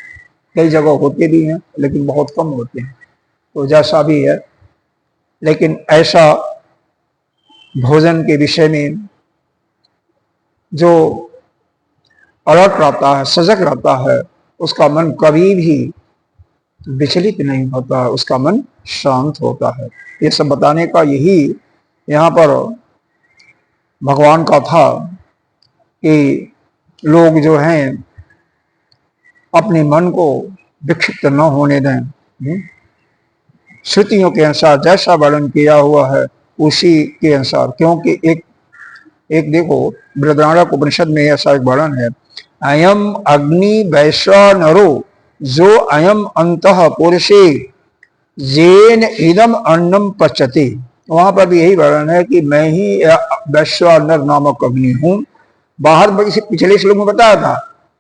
कई जगह होते भी हैं लेकिन बहुत कम होते हैं। तो जैसा भी है, लेकिन ऐसा भोजन के विषय में जो अलर्ट रहता है, सजग रहता है, उसका मन कभी भी विचलित नहीं होता, उसका मन शांत होता है। ये सब बताने का यही यहाँ पर भगवान का था कि लोग जो हैं अपने मन को विक्षिप्त न होने दें। श्रुतियों के अनुसार जैसा वर्णन किया हुआ है उसी के अनुसार, क्योंकि एक देखो बृहदारण्यक उपनिषद में ऐसा एक वर्णन है, अयम अग्नि वैश्वानरो जो अयम अंतः पुरुषे जेन इदम अन्नम पचते। वहां पर भी यही वर्णन है कि मैं ही वैश्वानर नामक अग्नि हूं। बाहर पिछले श्लोक में बताया था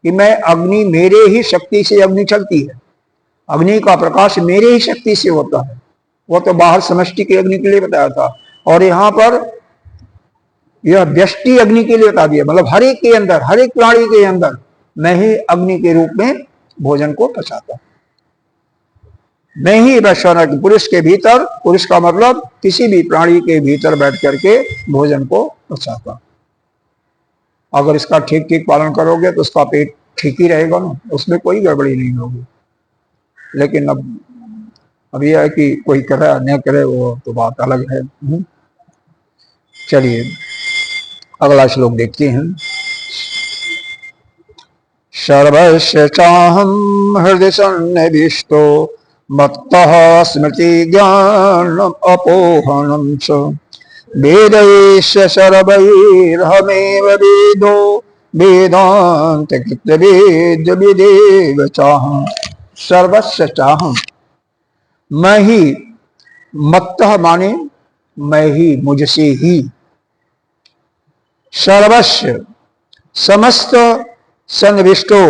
कि मैं अग्नि, मेरे ही शक्ति से अग्नि चलती है, अग्नि का प्रकाश मेरे ही शक्ति से होता है। वो तो बाहर समष्टि के अग्नि के लिए बताया था, और यहाँ पर यह व्यष्टि अग्नि के लिए बता दिया, मतलब हर एक के अंदर, हर एक प्राणी के अंदर मैं ही अग्नि के रूप में भोजन को पचाता हूं। मैं ही वैश्वानर, पुरुष के भीतर, पुरुष का मतलब किसी भी प्राणी के भीतर बैठ करके भोजन को पचाता। अगर इसका ठीक ठीक पालन करोगे तो उसका पेट ठीक ही रहेगा ना, उसमें कोई गड़बड़ी नहीं होगी। लेकिन अब यह है कि कोई करे न करे वो तो बात अलग है। चलिए अगला श्लोक देखते हैं। सर्वस्य चाहं हृदय सन्निविष्टो मत्तः स्मृति ज्ञानम अपोहनम च वेदैश्च सर्वैरहमेव वेदो वेदांत कृतवेद विदेव चाहं। सर्वस्य चाहं, मैं ही, मत्तः माने मैं ही, मुझसे ही, सर्वस्य समस्त, सन्निविष्टो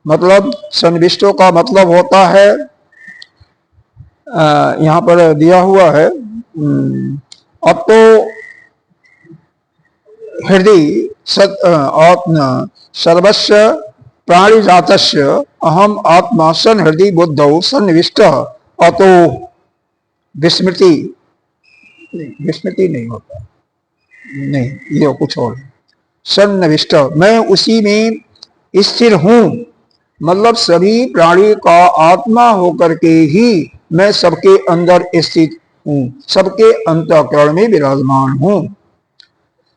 मतलब, सन्निविष्टो का मतलब होता है, यहां पर दिया हुआ है, अब तो हृदय सर्वस्व प्राणी जातस्य अहम आत्मा सन हृदय बुद्धौ सन्निविष्ट अतो। विस्मृति नहीं, विस्मृति नहीं होता, नहीं, ये कुछ और। सन्निविष्ट, मैं उसी में स्थिर हूं, मतलब सभी प्राणी का आत्मा होकर के ही मैं सबके अंदर स्थित हूं, सबके अंतःकरण में विराजमान हूं।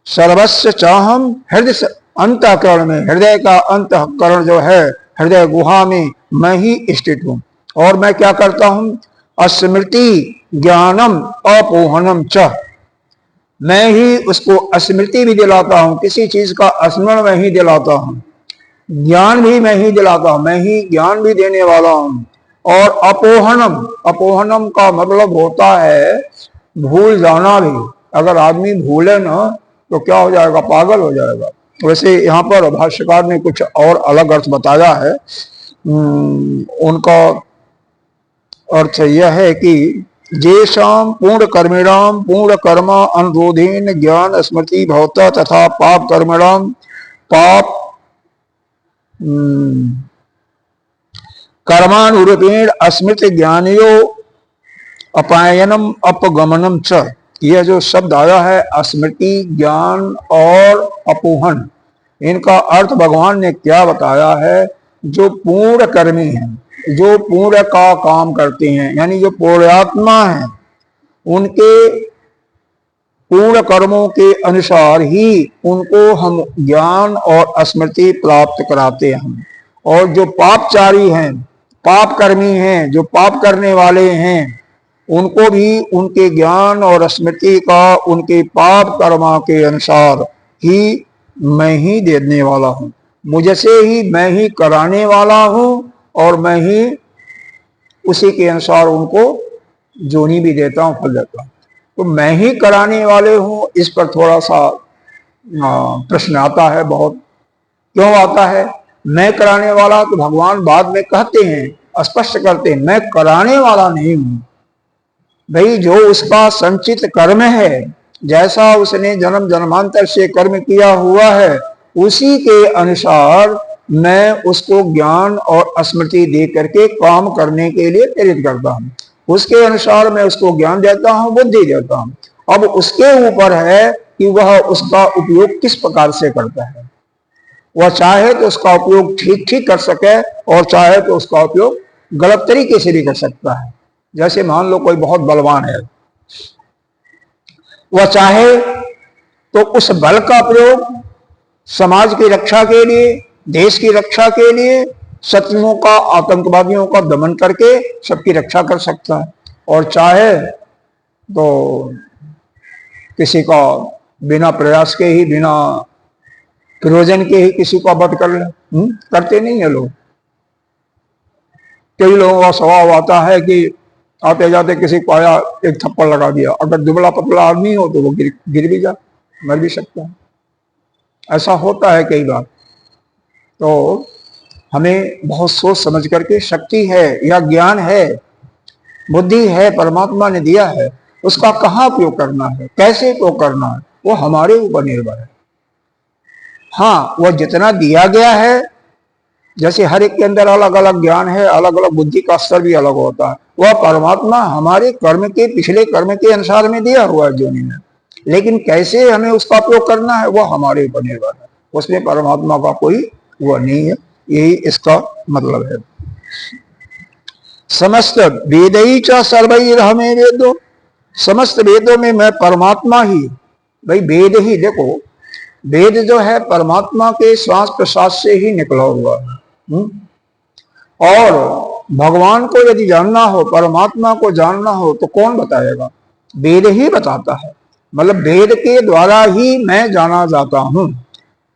सर्वस्व चाहम हृदय, अंतःकरण में, हृदय का अंतःकरण जो है, हृदय गुहा में मैं ही स्थित हूं। और मैं क्या करता हूं? स्मृति ज्ञानम अपोहनम च, मैं ही उसको स्मृति भी दिलाता हूं, किसी चीज का स्मरण मैं ही दिलाता हूं, ज्ञान भी मैं ही दिलाता हूं, मैं ही ज्ञान भी देने वाला हूं। और अपोहनम, अपोहनम का मतलब होता है भूल जाना भी। अगर आदमी भूले ना तो क्या हो जाएगा? पागल हो जाएगा। वैसे यहाँ पर भाष्यकार ने कुछ और अलग अर्थ बताया है। उनका अर्थ यह है कि जेषाम पूर्ण कर्मिणाम पूर्ण कर्मा अनुरोधेन ज्ञान स्मृति भवता तथा पाप कर्मिणाम पाप कर्मानुरूपेण अस्मृति ज्ञानियो अपायनम अपगमनम च। यह जो शब्द आया है स्मृति, ज्ञान और अपोहन, इनका अर्थ भगवान ने क्या बताया है? जो पूर्ण कर्मी हैं, जो पूर्ण का काम करते हैं, यानी जो पूर्णात्मा है, उनके पूर्ण कर्मों के अनुसार ही उनको हम ज्ञान और स्मृति प्राप्त कराते हैं। और जो पापचारी हैं, पाप कर्मी हैं, जो पाप करने वाले हैं, उनको भी उनके ज्ञान और स्मृति का उनके पाप कर्मा के अनुसार ही मैं ही देने वाला हूं, मुझसे ही मैं ही कराने वाला हूं, और मैं ही उसी के अनुसार उनको जोनी भी देता हूं, फल देता हूं। तो मैं ही कराने वाले हूं, इस पर थोड़ा सा प्रश्न आता है। बहुत क्यों आता है? मैं कराने वाला, तो भगवान बाद में कहते हैं, स्पष्ट करते हैं, मैं कराने वाला नहीं हूं भाई। जो उसका संचित कर्म है, जैसा उसने जन्म जन्मांतर से कर्म किया हुआ है, उसी के अनुसार मैं उसको ज्ञान और स्मृति दे करके काम करने के लिए प्रेरित करता हूं। उसके अनुसार मैं उसको ज्ञान देता हूं, बुद्धि देता हूं। अब उसके ऊपर है कि वह उसका उपयोग किस प्रकार से करता है। वह चाहे तो उसका उपयोग ठीक ठीक कर सके, और चाहे तो उसका उपयोग गलत तरीके से भी कर सकता है। जैसे मान लो कोई बहुत बलवान है, वह चाहे तो उस बल का प्रयोग समाज की रक्षा के लिए, देश की रक्षा के लिए, शत्रुओं का, आतंकवादियों का दमन करके सबकी रक्षा कर सकता है। और चाहे तो किसी का बिना प्रयास के ही, बिना प्रयोजन के ही किसी का वध कर ले। करते नहीं है लोग। कई लोगों का स्वभाव आता है कि आते जाते किसी को आया, एक थप्पड़ लगा दिया। अगर दुबला पतला आदमी हो तो वो गिर भी जा, मर भी सकता है। ऐसा होता है कई बार। तो हमें बहुत सोच समझ करके, शक्ति है या ज्ञान है, बुद्धि है, परमात्मा ने दिया है, उसका कहाँ उपयोग करना है, कैसे उपयोग करना है, वो हमारे ऊपर निर्भर है। हाँ, वह जितना दिया गया है, जैसे हर एक के अंदर अलग अलग ज्ञान है, अलग अलग बुद्धि का स्तर भी अलग होता है, वह परमात्मा हमारे कर्म के, पिछले कर्म के अनुसार में दिया हुआ है जोनि में। लेकिन कैसे हमें उसका उपयोग करना है, वह हमारे ऊपर निर्भर है। उसमें परमात्मा का कोई वह नहीं है। यही इसका मतलब है। समस्त वेदई च सर्वैरहमे वेदो, समस्त वेदों में मैं परमात्मा ही, भाई वेद ही, देखो वेद जो है परमात्मा के श्वास प्रश्वास से ही निकला हुआ है। और भगवान को यदि जानना हो, परमात्मा को जानना हो, तो कौन बताएगा? वेद ही बताता है। मतलब वेद के द्वारा ही मैं जाना जाता हूं।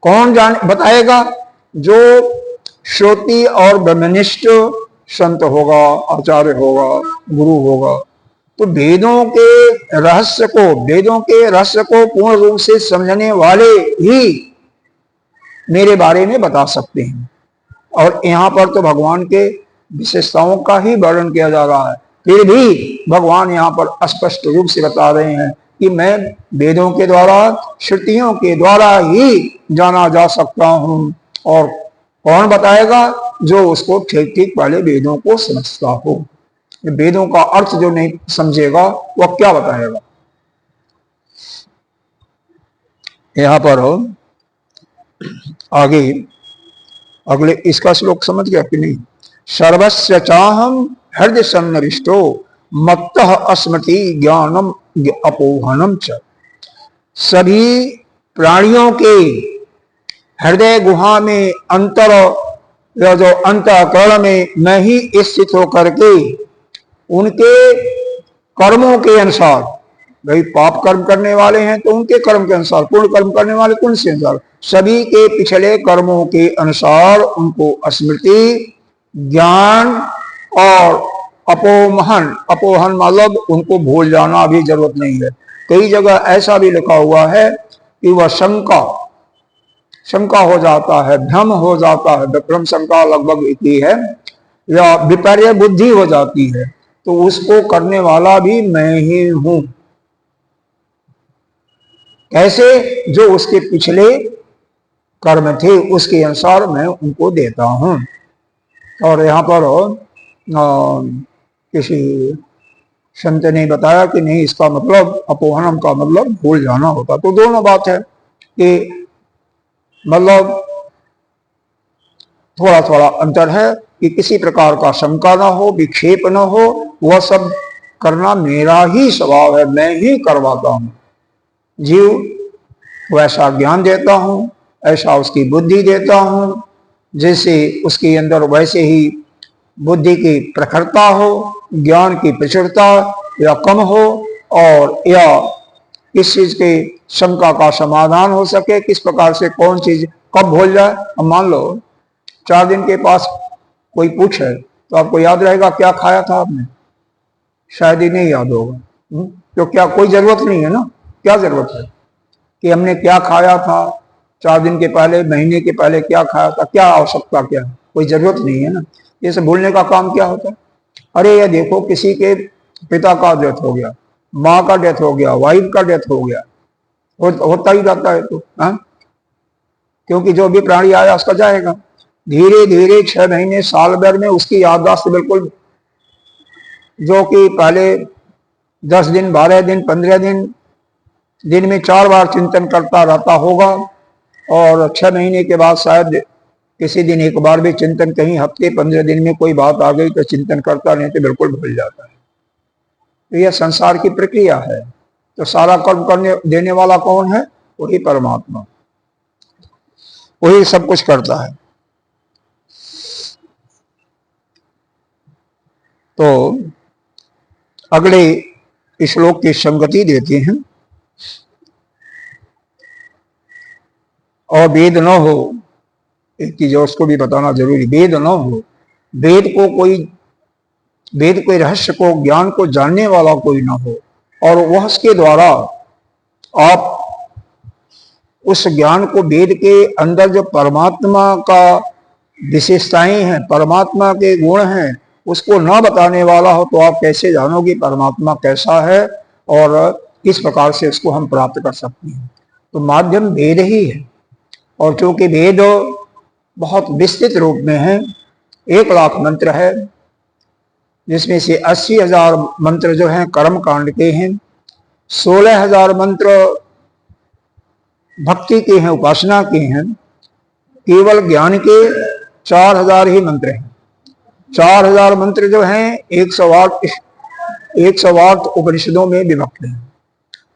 कौन बताएगा? जो श्रोति और ब्रह्मनिष्ठ संत होगा, आचार्य होगा, गुरु होगा। तो वेदों के रहस्य को, वेदों के रहस्य को पूर्ण रूप से समझने वाले ही मेरे बारे में बता सकते हैं। और यहाँ पर तो भगवान के विशेषताओं का ही वर्णन किया जा रहा है, फिर भी भगवान यहाँ पर स्पष्ट रूप से बता रहे हैं कि मैं वेदों के द्वारा, श्रुतियों के द्वारा ही जाना जा सकता हूँ। और कौन बताएगा? जो उसको ठीक ठीक पहले वेदों को समझता हो। वेदों का अर्थ जो नहीं समझेगा वह क्या बताएगा। यहां पर आगे अगले इसका श्लोक समझ गया कि नहीं। सर्वस्य चाहम हृदय सन्नविष्टो मत्तः अस्मृति ज्ञानम अपोहनम च। सभी प्राणियों के हृदय गुहा में अंतर या जो अंतःकरण में मैं ही स्थित होकर के उनके कर्मों के अनुसार, भाई पाप कर्म करने वाले हैं तो उनके कर्म के अनुसार, पुण्य कर्म करने वाले पुण्य से अनुसार, सभी के पिछले कर्मों के अनुसार उनको स्मृति, ज्ञान और अपोहन, अपोहन मतलब उनको भूल जाना भी जरूरत नहीं है। कई जगह ऐसा भी लिखा हुआ है कि वह शंका हो जाता है, भ्रम हो जाता है, विभ्रम शंका लगभग एक ही है, या विपर्य बुद्धि हो जाती है, तो उसको करने वाला भी मैं ही हूं। कैसे? जो उसके पिछले कर्म थे उसके अनुसार मैं उनको देता हूं। और यहाँ पर किसी संत ने बताया कि नहीं, इसका मतलब अपोहनम का मतलब भूल जाना होता। तो दोनों बात है कि मतलब थोड़ा थोड़ा अंतर है कि किसी प्रकार का शंका ना हो, विक्षेप ना हो, वह सब करना मेरा ही स्वभाव है, मैं ही करवाता हूं। जीव वैसा ज्ञान देता हूं, ऐसा उसकी बुद्धि देता हूं, जैसे उसके अंदर वैसे ही बुद्धि की प्रखरता हो, ज्ञान की प्रचुरता या कम हो, और या किस चीज के शंका का समाधान हो सके, किस प्रकार से कौन चीज कब भूल जाए। अब मान लो 4 दिन के पास कोई पूछे तो आपको याद रहेगा क्या खाया था आपने? शायद ही नहीं याद होगा। तो क्या कोई जरूरत नहीं है ना, क्या जरूरत है कि हमने क्या खाया था 4 दिन के पहले, महीने के पहले क्या खाया था, क्या आवश्यकता, क्या कोई जरूरत नहीं है ना। ये सब भूलने का काम क्या होता है? अरे ये देखो किसी के पिता का डेथ हो गया, माँ का डेथ हो गया, वाइफ का डेथ हो गया, होता ही जाता है। तो क्योंकि जो भी प्राणी आया उसका जाएगा। धीरे धीरे 6 महीने साल भर में उसकी याददाश्त बिल्कुल, जो कि पहले 10 दिन, 12 दिन, 15 दिन में 4 बार चिंतन करता रहता होगा, और 6 महीने के बाद शायद किसी दिन एक बार भी चिंतन, कहीं हफ्ते 15 दिन में कोई बात आ गई तो चिंतन करता, नहीं तो बिल्कुल भूल जाता है। तो यह संसार की प्रक्रिया है। तो सारा कर्म करने देने वाला कौन है? वही परमात्मा, वही सब कुछ करता है। तो अगले श्लोक की संगति देते हैं। और वेद न हो, एक चीज उसको भी बताना जरूरी, वेद न हो, वेद कोई रहस्य को, ज्ञान को जानने वाला कोई ना हो, और वह उसके द्वारा आप उस ज्ञान को, वेद के अंदर जो परमात्मा का विशेषताएं हैं, परमात्मा के गुण हैं, उसको न बताने वाला हो, तो आप कैसे जानोगे परमात्मा कैसा है और किस प्रकार से उसको हम प्राप्त कर सकते हैं। तो माध्यम वेद ही है। और चूंकि वेद बहुत विस्तृत रूप में है, 1 लाख मंत्र है, जिसमें से 80,000 मंत्र जो हैं कर्म कांड के हैं, 16,000 मंत्र भक्ति के हैं, उपासना के हैं, केवल ज्ञान के 4,000 ही मंत्र हैं। 4,000 मंत्र जो हैं 108 उपनिषदों में विभक्त हैं।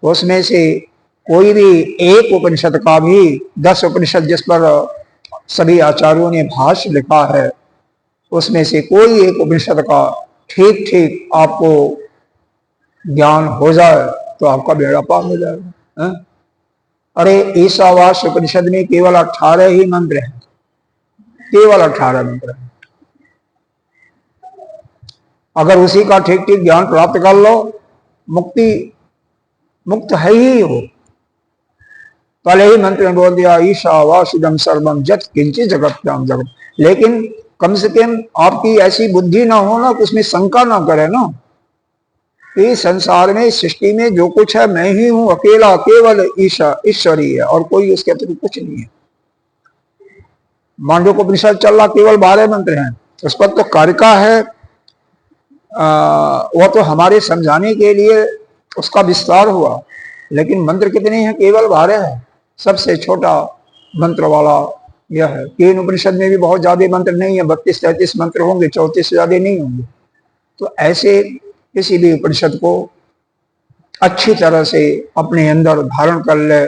उसमें से कोई भी एक उपनिषद का भी, 10 उपनिषद जिस पर सभी आचार्यों ने भाष्य लिखा है, उसमें से कोई एक उपनिषद का ठीक ठीक आपको ज्ञान हो जाए तो आपका बेड़ा पार हो जाएगा। अरे ईशावास्य उपनिषद में केवल 18 ही मंत्र हैं, केवल 18 मंत्र हैं। अगर उसी का ठीक ठीक ज्ञान प्राप्त कर लो, मुक्त है ही हो। पहले ही मंत्र में बोल दिया, ईशावास्यम सर्वम जत किंचित जगत्याम जगत। लेकिन कम से कम आपकी ऐसी बुद्धि ना हो ना कि उसमें शंका ना करे ना, इस संसार में, सृष्टि में जो कुछ है मैं ही हूं, अकेला, केवल ईश्वरी है, और कोई उसके अतिरिक्त कुछ नहीं है। मांडव्योपनिषद चल रहा, केवल 12 मंत्र हैं, उस पर तो कारिका है, वह तो हमारे समझाने के लिए उसका विस्तार हुआ, लेकिन मंत्र कितने हैं? केवल 12 है। सबसे छोटा मंत्र वाला यह है। केन उपनिषद में भी बहुत ज्यादा मंत्र नहीं है, 32-33 मंत्र होंगे, 34 से ज्यादा नहीं होंगे। तो ऐसे किसी भी उपनिषद को अच्छी तरह से अपने अंदर धारण कर ले,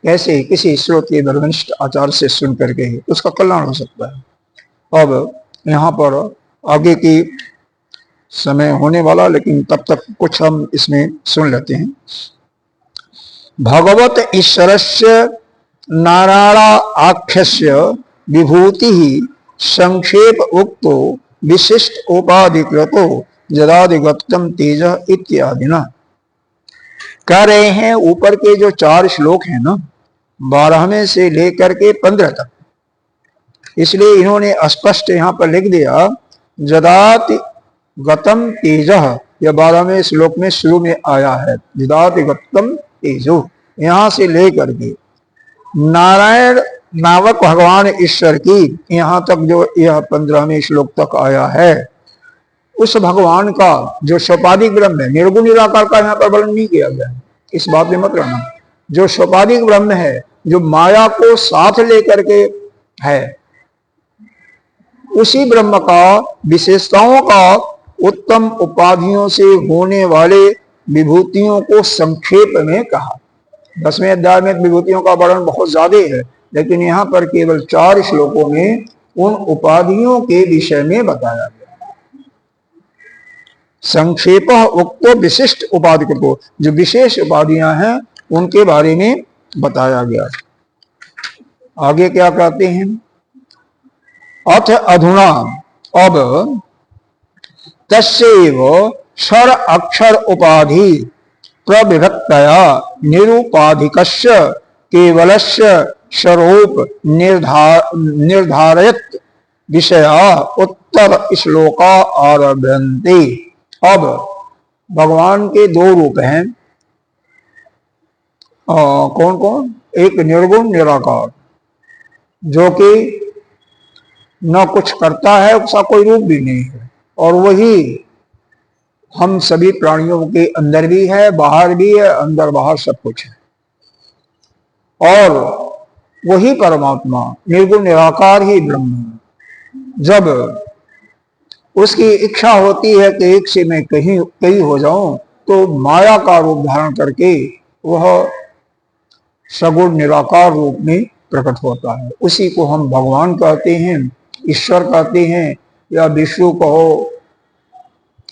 कैसे किसी स्रोत के धर्मनिष्ठ आचार से सुन करके ही उसका कल्याण हो सकता है। अब यहाँ पर आगे की समय होने वाला, लेकिन तब तक कुछ हम इसमें सुन लेते हैं। भगवत ईश्वरस्य नारायण आख्यस्य विभूति संक्षेप उक्तो विशिष्ट उपाधिकृतो जदादिगतम तेज इत्यादि ना। कह रहे हैं ऊपर के जो 4 श्लोक हैं ना, 12वें से लेकर के 15 तक, इसलिए इन्होंने स्पष्ट यहां पर लिख दिया जदाति गतम तेज। यह 12वें श्लोक में शुरू में आया है, जदाति गतम तेजो। यहां से लेकर के नारायण नामक भगवान ईश्वर की यहां तक जो यह 15वें श्लोक तक आया है, उस भगवान का जो सोपाधिक ब्रह्म है, निर्गुण निराकार का यहाँ पर वर्णन नहीं किया गया, इस बात में मत रहना। जो सोपाधिक ब्रह्म है, जो माया को साथ लेकर के है, उसी ब्रह्म का विशेषताओं का उत्तम उपाधियों से होने वाले विभूतियों को संक्षेप में कहा। 10वें अध्याय में विभूतियों का वर्णन बहुत ज्यादा है, लेकिन यहाँ पर केवल 4 श्लोकों में उन उपाधियों के विषय में बताया गया। संक्षेप उक्तो विशिष्ट उपाधि को, जो विशेष उपाधियां हैं उनके बारे में बताया गया। आगे क्या कहते हैं? अथ अधुना, अब तस्यैव क्षर अक्षर उपाधि प्रविभक्तया निरुपाधिकस्य केवलस्य स्वरूप निर्धारयत विषया उत्तर श्लोका आरभ्यन्ते। अब भगवान के 2 रूप हैं। कौन कौन? एक निर्गुण निराकार, जो कि न कुछ करता है, उसका कोई रूप भी नहीं है, और वही हम सभी प्राणियों के अंदर भी है, बाहर भी है, अंदर बाहर सब कुछ है। और वही परमात्मा निर्गुण निराकार ही ब्रह्म है। जब उसकी इच्छा होती है कि एक से मैं कहीं हो जाऊं, तो माया का रूप धारण करके वह सगुण निराकार रूप में प्रकट होता है। उसी को हम भगवान कहते हैं, ईश्वर कहते हैं, या विष्णु कहो,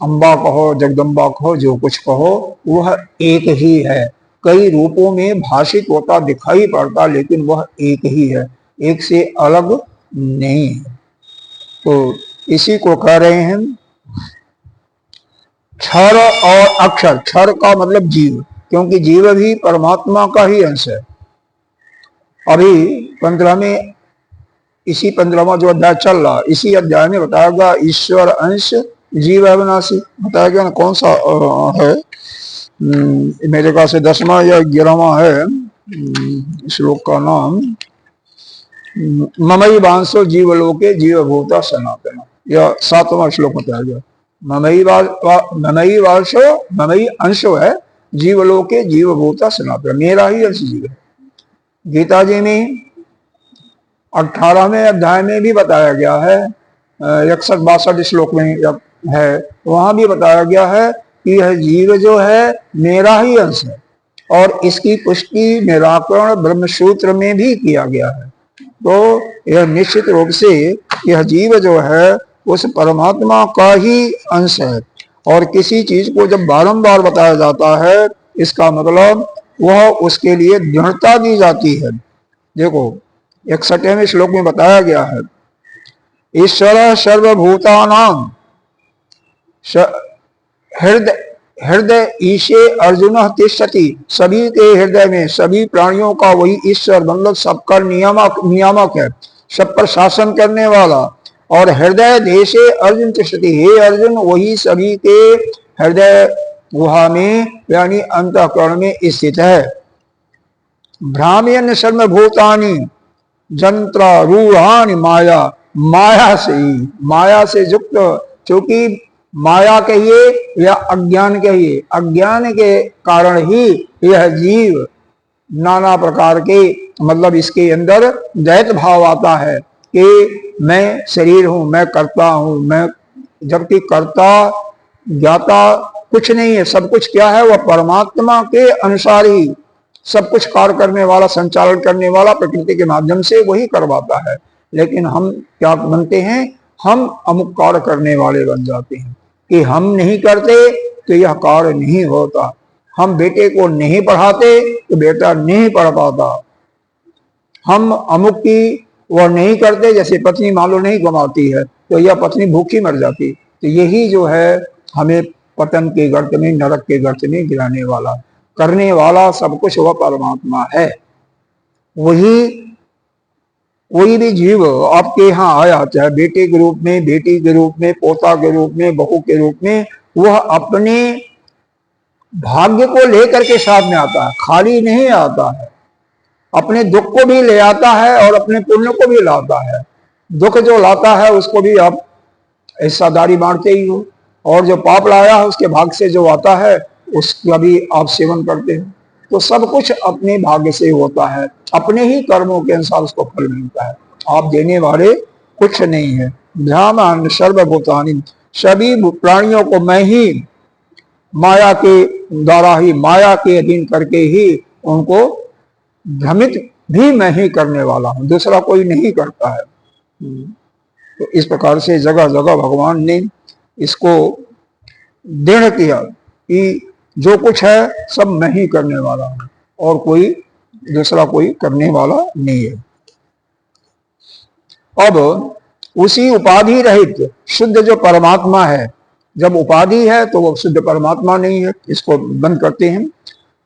अम्बा कहो, जगदम्बा कहो, जो कुछ कहो, वह एक ही है। कई रूपों में भाषित होता दिखाई पड़ता, लेकिन वह एक ही है, एक से अलग नहीं है। तो इसी को कह रहे हैं क्षर और अक्षर। क्षर का मतलब जीव, क्योंकि जीव भी परमात्मा का ही अंश है। अभी 15वें, इसी 15वां जो अध्याय चल रहा, इसी अध्याय में बताया गया ईश्वर अंश जीव अविनाशी। बताया गया ना, कौन सा है? मेरे ख्याल से 10वां या 11वां है श्लोक का नाम, ममई वांसो जीवलोके जीवभूता सनातन। यह 7वां श्लोक बताया गया। ममई अंशो है जीवलोके जीवभूता सनातन, मेरा ही अंश जीव है। गीता जी में 18वें अध्याय में भी बताया गया है, 61-62 श्लोक में है, वहां भी बताया गया है कि यह जीव जो है मेरा ही अंश है। और इसकी पुष्टि निराकरण ब्रह्मसूत्र में भी किया गया है। तो यह निश्चित रूप से यह जीव जो है उस परमात्मा का ही अंश है। और किसी चीज को जब बारंबार बताया जाता है, इसका मतलब वह उसके लिए दृढ़ता दी जाती है। देखो 61वें श्लोक में बताया गया है, ईश्वर सर्वभूतानां हृदय ईशे अर्जुन तिष्ठति। सभी के हृदय में, सभी प्राणियों का वही ईश्वर, मतलब सबका नियामक है, सब पर शासन करने वाला। और हृदय देशे अर्जुन तिष्ठति, हे अर्जुन, वही सभी के हृदय गुहा में यानी अंतःकरण में स्थित है। भ्राम्यन् सर्वभूतानि जंत्रारूढ़ानि माया, माया से युक्त, क्योंकि माया कहिए या अज्ञान कहिए, अज्ञान के कारण ही यह जीव नाना प्रकार के, मतलब इसके अंदर द्वैत भाव आता है कि मैं शरीर हूं, मैं करता हूं, मैं, जबकि कर्ता ज्ञाता कुछ नहीं है। सब कुछ क्या है, वह परमात्मा के अनुसार ही सब कुछ कार्य करने वाला, संचालन करने वाला, प्रकृति के माध्यम से वही करवाता है। लेकिन हम क्या बनते हैं, हम अमुक कार्य करने वाले बन जाते हैं कि हम नहीं करते तो यह कार्य नहीं होता, हम बेटे को नहीं पढ़ाते तो बेटा नहीं पढ़ पाता, हम अमुक की वह नहीं करते, जैसे पत्नी मान लो नहीं कमाती है तो यह पत्नी भूखी मर जाती। तो यही जो है हमें पतन के गर्त में, नरक के गर्त में गिराने वाला, करने वाला सब कुछ वह परमात्मा है। वही कोई भी जीव आपके यहाँ आया, चाहे बेटे के रूप में, बेटी के रूप में, पोता के रूप में, बहू के रूप में, वह अपने भाग्य को लेकर के साथ में आता है, खाली नहीं आता है। अपने दुख को भी ले आता है और अपने पुण्य को भी लाता है। दुख जो लाता है उसको भी आप हिस्सादारी बांटते ही हो, और जो पाप लाया है उसके भाग से जो आता है उसका भी आप सेवन करते हो। तो सब कुछ अपने भाग्य से होता है, अपने ही कर्मों के अनुसार उसको फल मिलता है। आप देने वाले कुछ नहीं है। ध्यान सर्वभूतानि, सभी प्राणियों को मैं ही माया के द्वारा ही, माया के अधीन करके ही उनको भ्रमित भी मैं ही करने वाला हूं, दूसरा कोई नहीं करता है। तो इस प्रकार से जगह जगह भगवान ने इसको दृढ़ किया कि जो कुछ है सब मैं ही करने वाला हूं और कोई दूसरा कोई करने वाला नहीं है। अब उसी उपाधि रहित शुद्ध जो परमात्मा है, जब उपाधि है तो वो शुद्ध परमात्मा नहीं है। इसको बंद करते हैं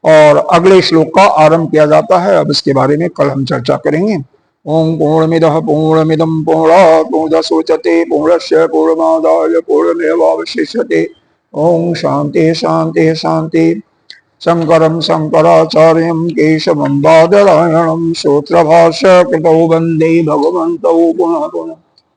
और अगले श्लोक का आरंभ किया जाता है। अब इसके बारे में कल हम चर्चा करेंगे। ओम पूर्णमिदः पूर्णमिदं पूर्णात् पूर्णमुदच्यते पूर्णस्य पूर्णमादाय पूर्णमेवावशिष्यते। ओम शांति शांति शांति। शंकरं शंकराचार्यं केशवं बादरायणं सूत्रभाष्य कृतौ वन्दे भगवन्तौ पुनः पुनः।